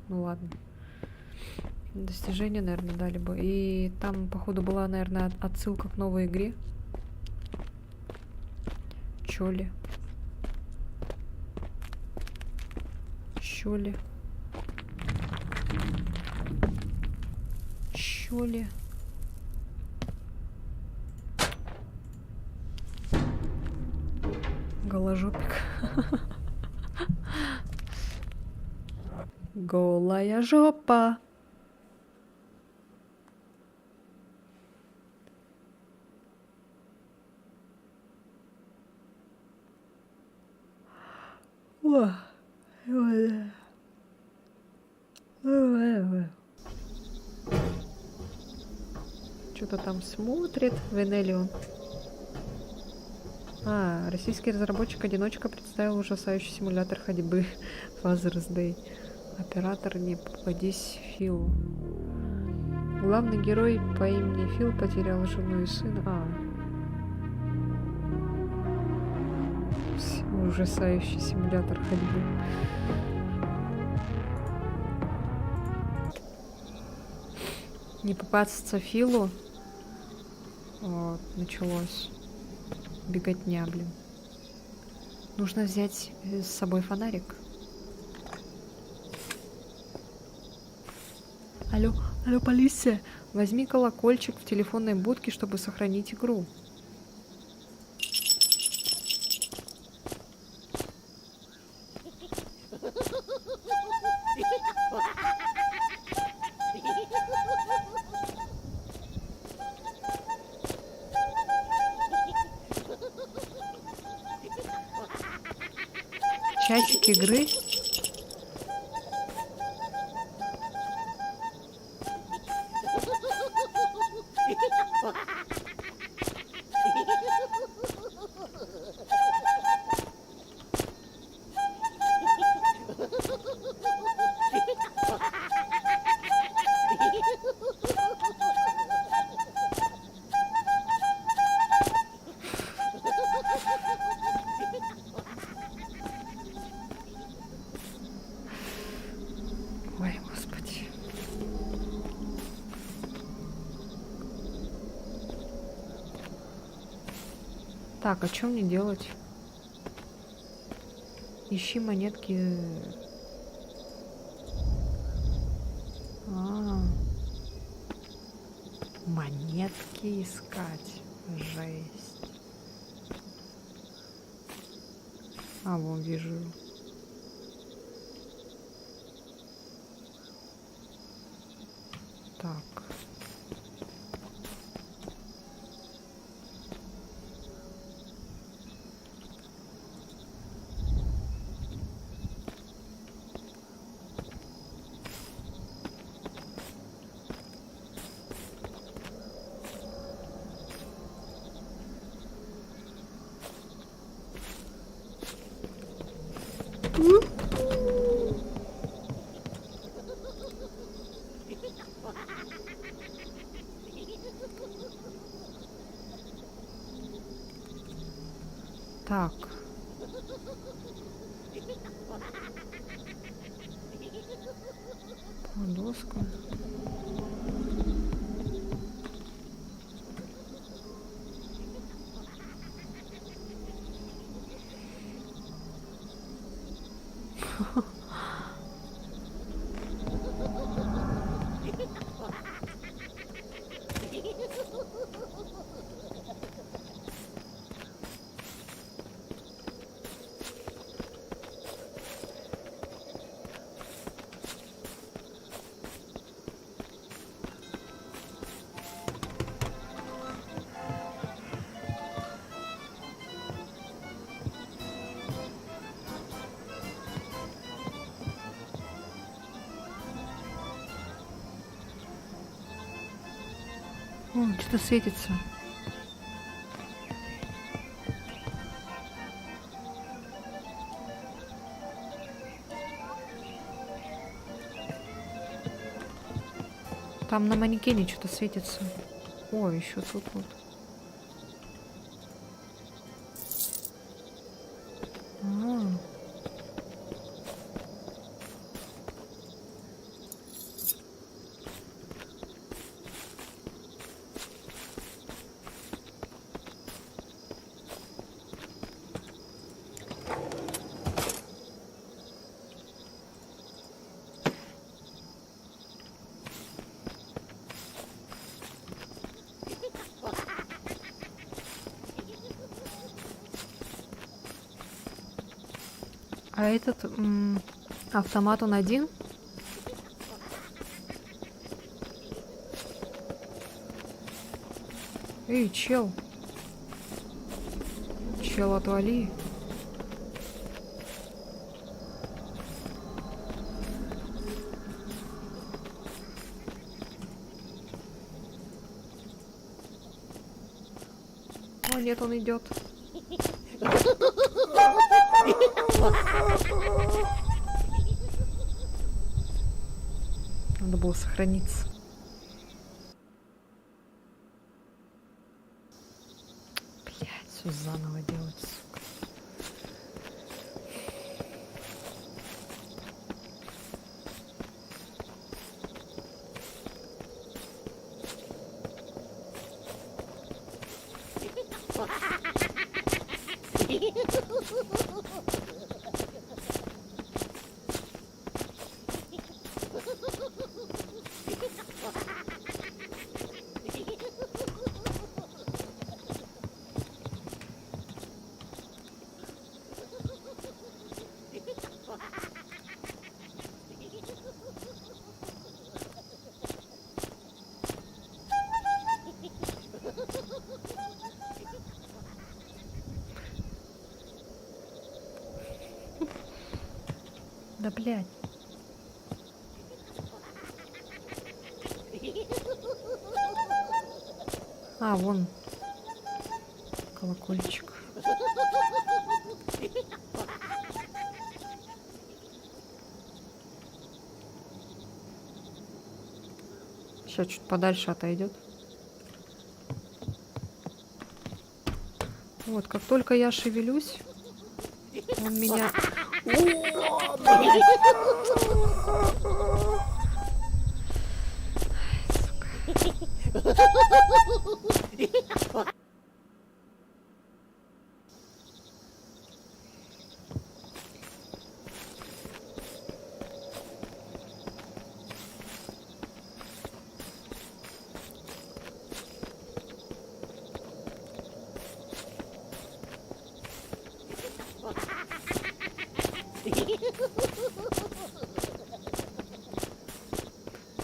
Ну ладно. Достижение, наверное, дали бы. И там, походу, была, наверное, отсылка к новой игре. Чё ли? Чё ли? Чё ли? Голожопик. Голая жопа. Что-то там смотрит Венелион. Российский разработчик-одиночка представил ужасающий симулятор ходьбы Father's Day. Оператор «Не попадись Филу». Главный герой по имени Фил потерял жену и сына. Ужасающий симулятор ходьбы. Не попасться Филу. Вот, началось. Беготня, блин. Нужно взять с собой фонарик. Алло, полиция. Возьми колокольчик в телефонной будке, чтобы сохранить игру. Часик игры. Ой, господи. Так, а что мне делать? Ищи монетки. Монетки искать. Жесть. Вон вижу. Так. Так. Доска. Что-то светится. Там на манекене что-то светится. О, еще тут вот. А этот автомат, он один? Эй, чел. Чел, отвали. О, нет, он идет. Надо было сохраниться. Блять, все заново делать, сука. Да блядь. А, вон колокольчик. Сейчас чуть подальше отойдет. Вот, как только я шевелюсь, он меня...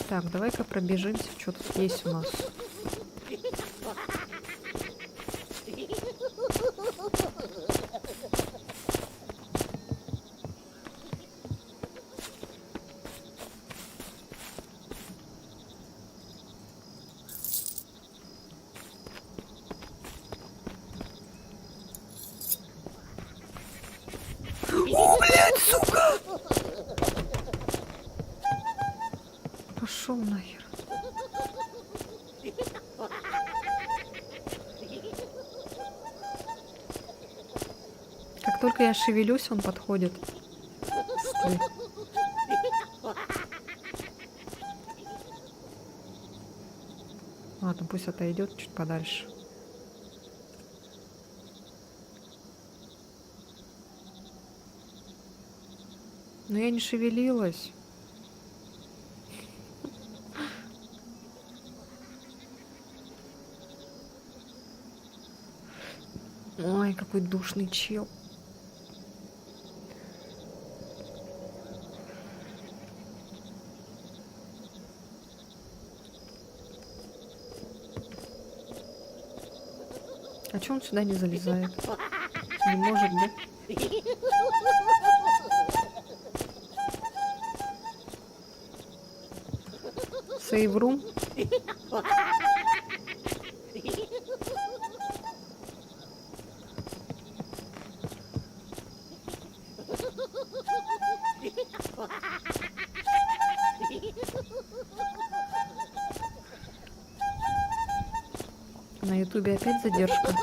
Так, давай-ка пробежимся, что тут есть у нас. О, блядь, сука! Пошел нахер. Как только я шевелюсь, он подходит. Стой. Ладно, пусть отойдет чуть подальше. Но я не шевелилась. Ой, какой душный чел. А чё он сюда не залезает? Не может, да? Save room. На ютубе опять задержка.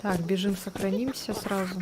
Так, бежим, сохранимся сразу.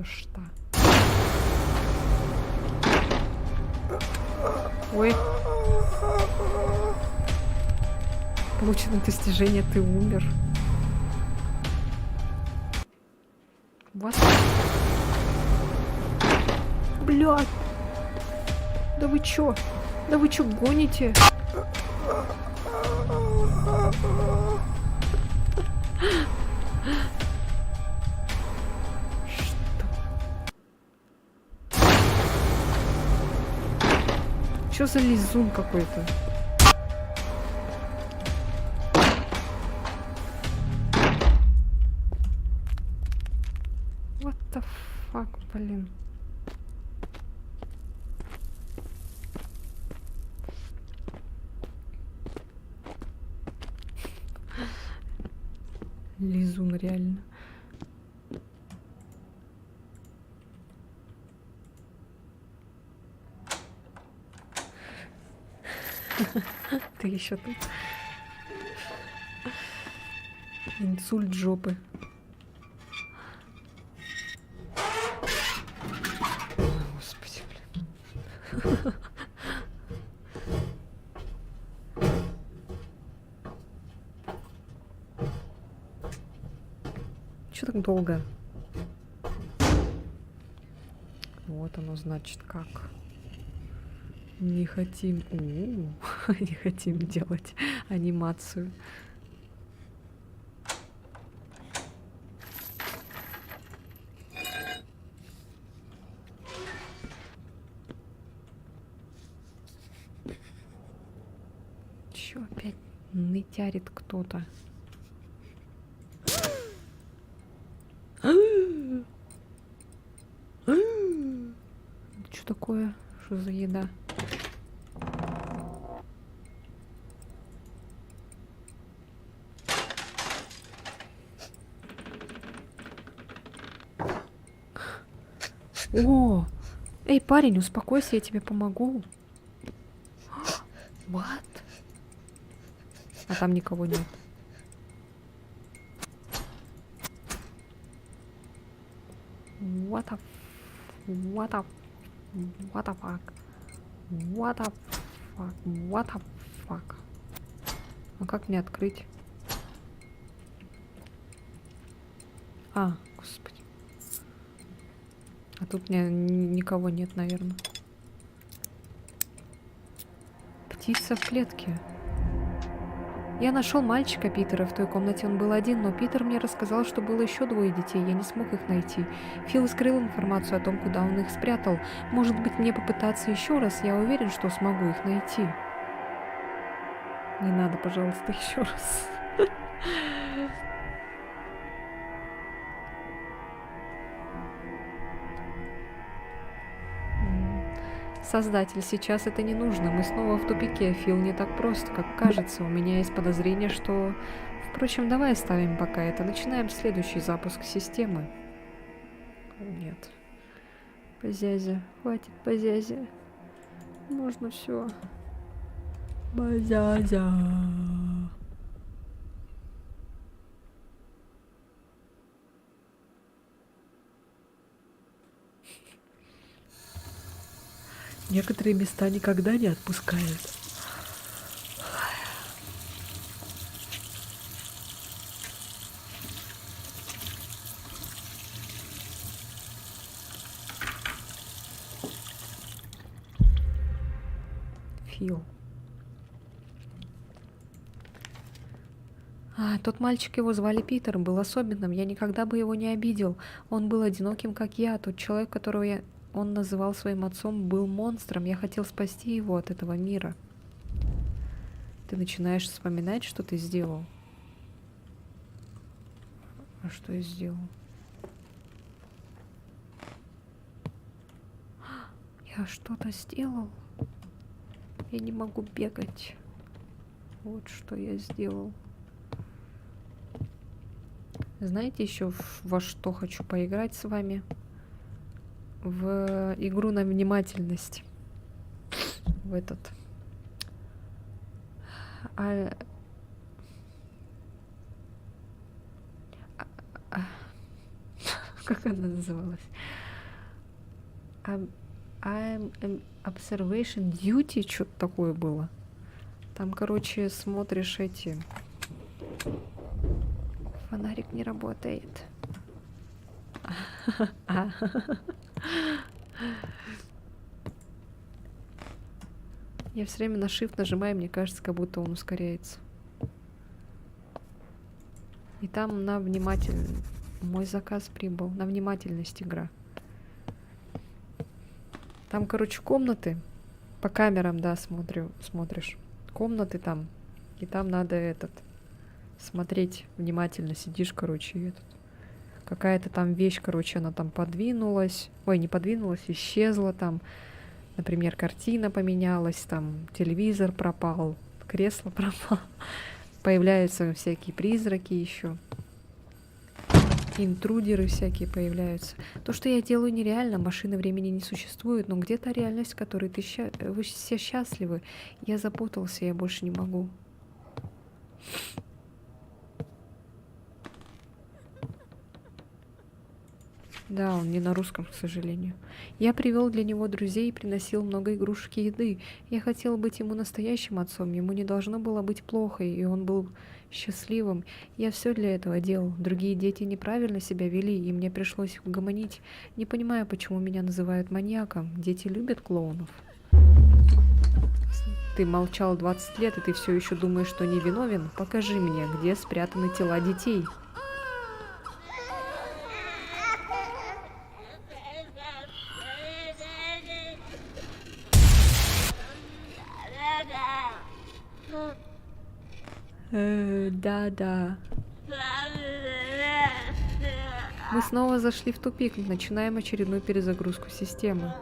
Это что? Ой. Получено достижение, ты умер. Вот. Блядь. Да вы чё? Да вы чё гоните? Что за лизун какой-то? What the fuck, блин. Лизун реально. Ты еще тут? Инсульт жопы. Ой, господи, блин. Чё так долго? Вот оно значит как. Не хотим... не хотим делать анимацию. Чё опять нытярит кто-то? Что такое? Что за еда? О! Эй, парень, успокойся, я тебе помогу. What? А там никого нет. What the... What the... What the fuck? What the fuck? What the fuck? А как мне открыть? А, господи. А тут никого нет, наверное. Птица в клетке. Я нашел мальчика Питера в той комнате, он был один, но Питер мне рассказал, что было еще двое детей, я не смог их найти. Фил скрыл информацию о том, куда он их спрятал. Может быть, мне попытаться еще раз, я уверен, что смогу их найти. Не надо, пожалуйста, еще раз. Создатель, сейчас это не нужно. Мы снова в тупике. Фил не так прост, как кажется. У меня есть подозрение, что... Впрочем, давай оставим пока это. Начинаем следующий запуск системы. Нет. Базязя. Хватит базязя. Можно все. Базязя. Некоторые места никогда не отпускают. Фил. Тот мальчик, его звали Питер, был особенным. Я никогда бы его не обидел. Он был одиноким, как я. Тот человек, которого он называл своим отцом, был монстром. Я хотел спасти его от этого мира. Ты начинаешь вспоминать, что ты сделал. А что я сделал? Я что-то сделал? Я не могу бегать. Вот что я сделал. Знаете, еще во что хочу поиграть с вами? В игру на внимательность. В этот. Как она называлась? Observation Duty, что-то такое было. Там, короче, смотришь эти... Фонарик не работает. Я все время на Shift нажимаю, мне кажется, как будто он ускоряется. И там на внимательность. Мой заказ прибыл. На внимательность игра. Там, короче, комнаты. По камерам, да, смотришь. Комнаты там. И там надо смотреть внимательно. Сидишь, короче, и какая-то там вещь, короче, она там подвинулась. Ой, не подвинулась, исчезла там. Например, картина поменялась, там телевизор пропал, кресло пропало. Появляются всякие призраки еще. Интрудеры всякие появляются. То, что я делаю, нереально. Машины времени не существует. Но где-то реальность, в которой вы все счастливы. Я запутался, я больше не могу. Да, он не на русском, к сожалению. Я привел для него друзей и приносил много игрушек и еды. Я хотел быть ему настоящим отцом. Ему не должно было быть плохо, и он был счастливым. Я все для этого делал. Другие дети неправильно себя вели, и мне пришлось их угомонить. Не понимаю, почему меня называют маньяком. Дети любят клоунов. Ты молчал 20 лет, и ты все еще думаешь, что невиновен? Покажи мне, где спрятаны тела детей. Да. Мы снова зашли в тупик. Начинаем очередную перезагрузку системы.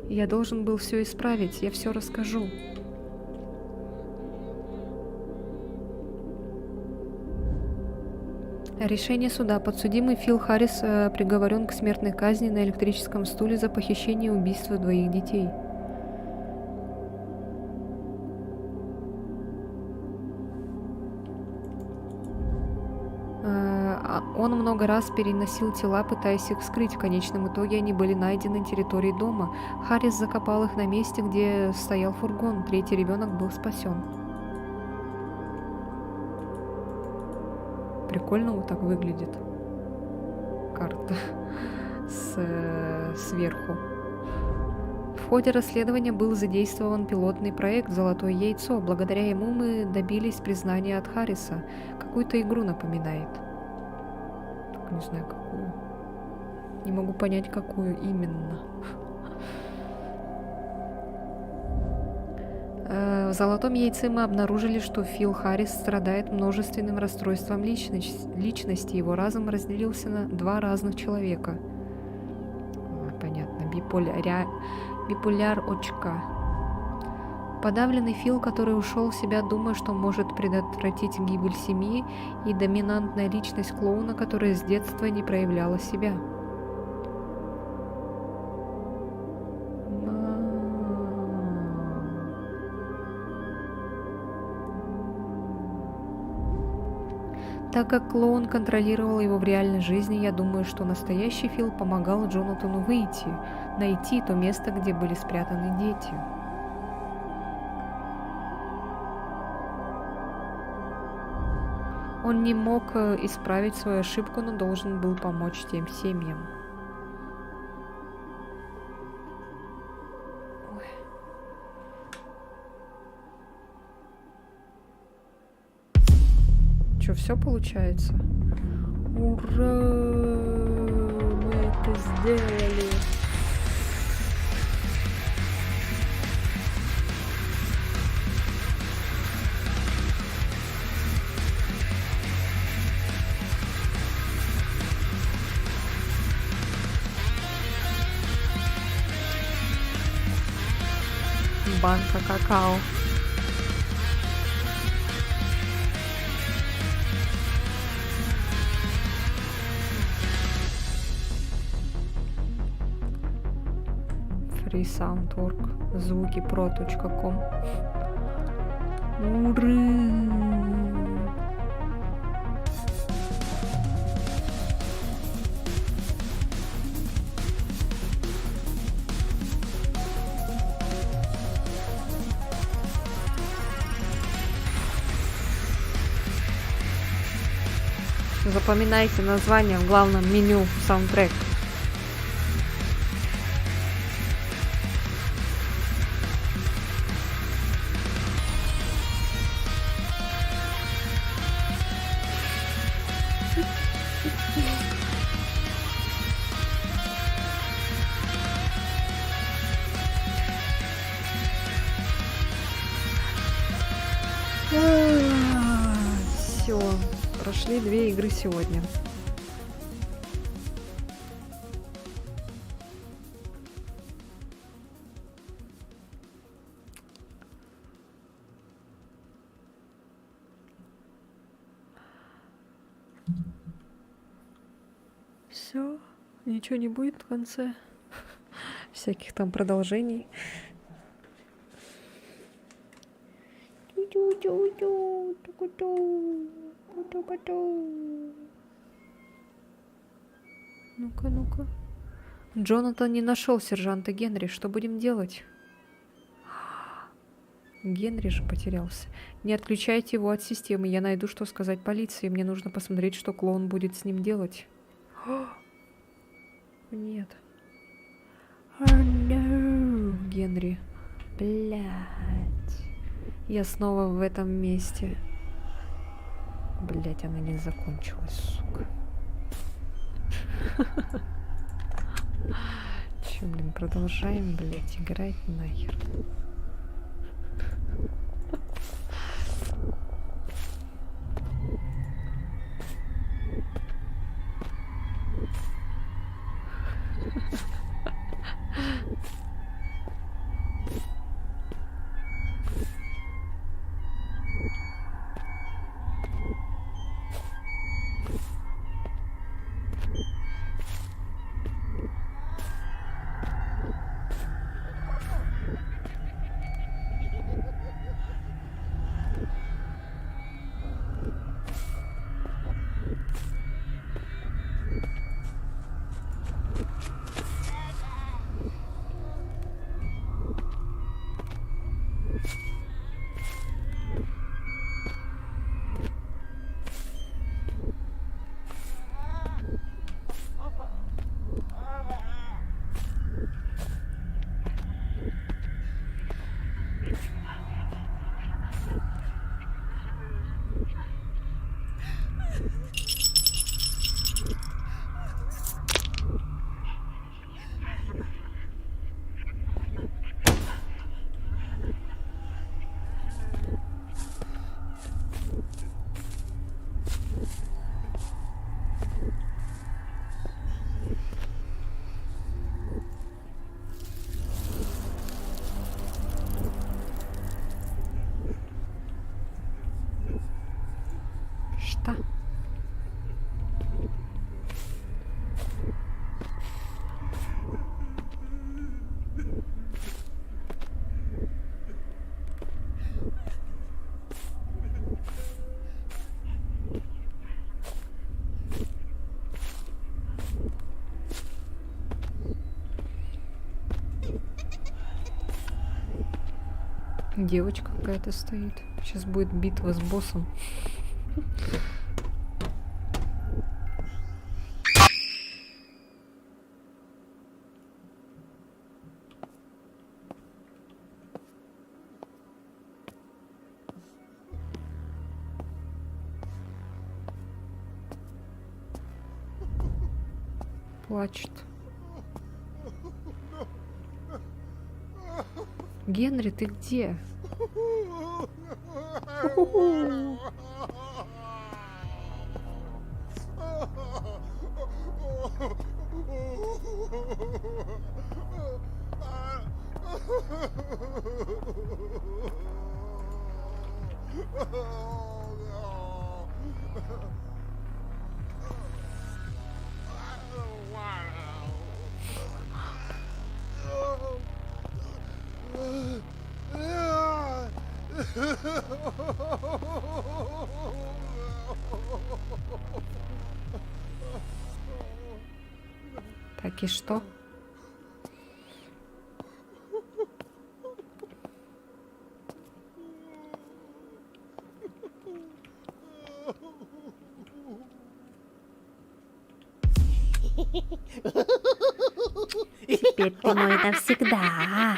Я должен был все исправить. Я все расскажу. Решение суда. Подсудимый Фил Харрис приговорен к смертной казни на электрическом стуле за похищение и убийство двоих детей. Он много раз переносил тела, пытаясь их скрыть. В конечном итоге они были найдены на территории дома. Харрис закопал их на месте, где стоял фургон. Третий ребенок был спасен. Прикольно вот так выглядит карта сверху. В ходе расследования был задействован пилотный проект «Золотое яйцо». Благодаря ему мы добились признания от Харриса. Какую-то игру напоминает. Только не знаю, какую. Не могу понять, какую именно. В «Золотом яйце» мы обнаружили, что Фил Харрис страдает множественным расстройством личности. Его разум разделился на два разных человека. Понятно. Биполяр очка. Подавленный Фил, который ушел в себя, думая, что может предотвратить гибель семьи, и доминантная личность клоуна, которая с детства не проявляла себя. Так как клоун контролировал его в реальной жизни, я думаю, что настоящий Фил помогал Джонатану найти то место, где были спрятаны дети. Он не мог исправить свою ошибку, но должен был помочь тем семьям. Что, все получается? Ура! Мы это сделали! Банка какао. Freesound.org. Звукипро.com. Ура! Запоминайте название в главном меню саундтрек. Все, прошли 2 игры сегодня. Все, ничего не будет в конце. Всяких там продолжений. Ну-ка, ну-ка. Джонатан не нашел сержанта Генри. Что будем делать? Генри же потерялся. Не отключайте его от системы. Я найду, что сказать полиции. Мне нужно посмотреть, что клоун будет с ним делать. Нет. Oh, no. Генри. Блять. Я снова в этом месте. Блять, она не закончилась, сука. Че, блин, продолжаем, блять, играть нахер. Что? Девочка какая-то стоит. Сейчас будет битва с боссом. Плачет. Генри, ты где? Так и что? Теперь ты мой навсегда.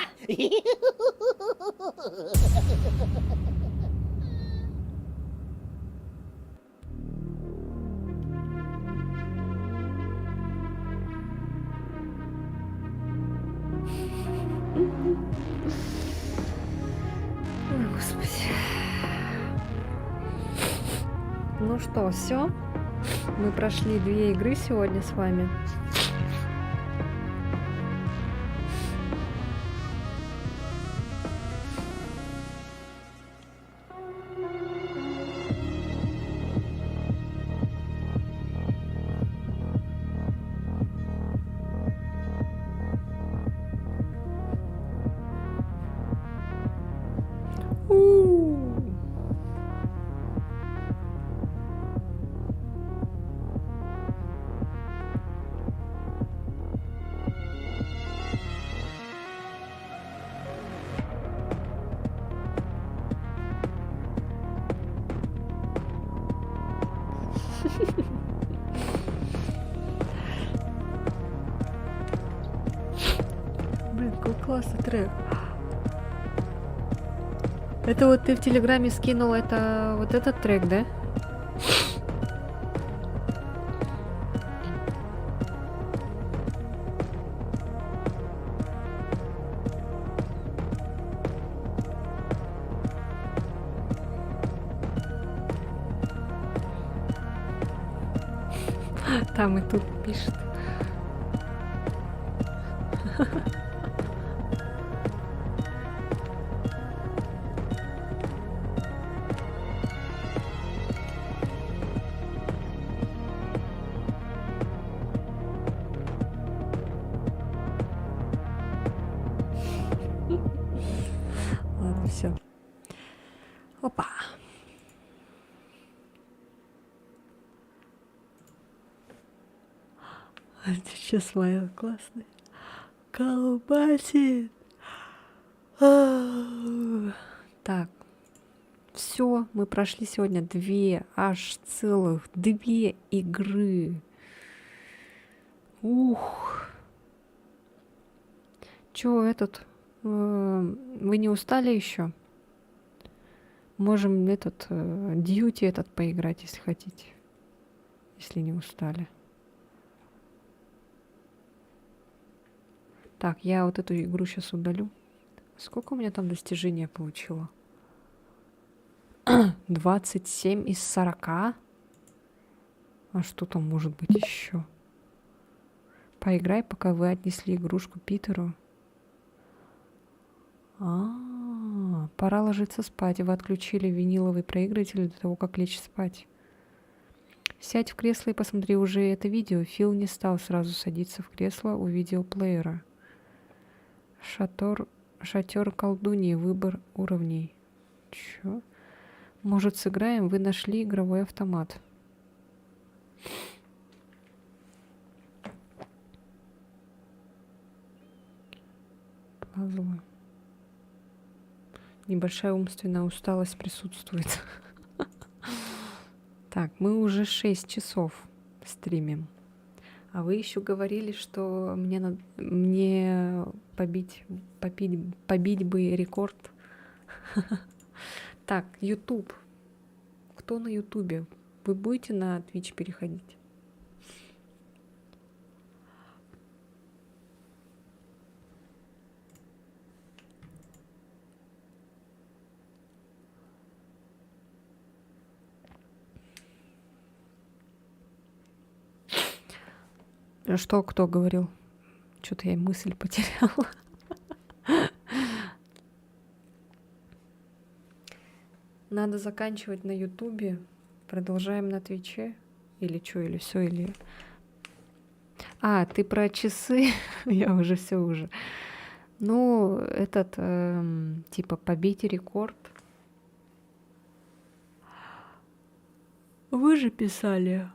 Ой, Господи. Ну что, все? Мы прошли 2 игры сегодня с вами. Блин, какой классный трек. Это вот ты в Телеграме скинул, это вот этот трек, да? Там и тут пишет. Ладно, все. Опа. Это сейчас моя классная. Колбасит. Так. Все, мы прошли сегодня 2, аж целых 2 игры. Ух. Чё, вы не устали еще? Можем дьюти этот поиграть, если хотите. Если не устали. Так, я вот эту игру сейчас удалю. Сколько у меня там достижения получила? 27 из 40. А что там может быть еще? Поиграй, пока вы отнесли игрушку Питеру. Пора ложиться спать. Вы отключили виниловый проигрыватель до того, как лечь спать. Сядь в кресло и посмотри уже это видео. Фил не стал сразу садиться в кресло у видеоплеера. Шатер колдуньи. Выбор уровней. Чё? Может, сыграем? Вы нашли игровой автомат. Пазлы. Небольшая умственная усталость присутствует. Так, мы уже 6 часов стримим. А вы еще говорили, что мне побить бы рекорд. Так, YouTube. Кто на YouTube? Вы будете на Twitch переходить? Что кто говорил? Что-то я мысль потеряла. Надо заканчивать на Ютубе. Продолжаем на Твиче. Или что, или все, или... А, ты про часы? Я уже все уже. Ну, типа, побить рекорд. Вы же писали.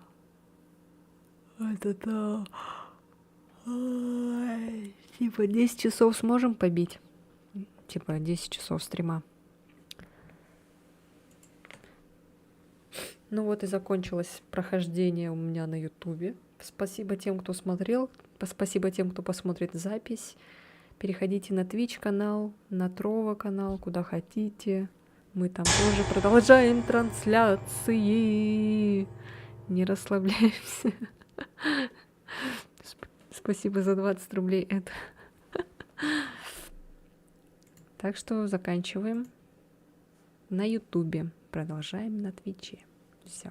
Типа 10 часов сможем побить? Типа 10 часов стрима. Ну вот и закончилось прохождение у меня на Ютубе в Спасибо тем, кто смотрел. Спасибо тем, кто посмотрит запись. Переходите на Twitch канал, на Trovo канал, куда хотите. Мы там тоже продолжаем трансляции. Не расслабляемся. Спасибо за 20 рублей. Это. Так что заканчиваем на Ютубе. Продолжаем на Твиче. Все.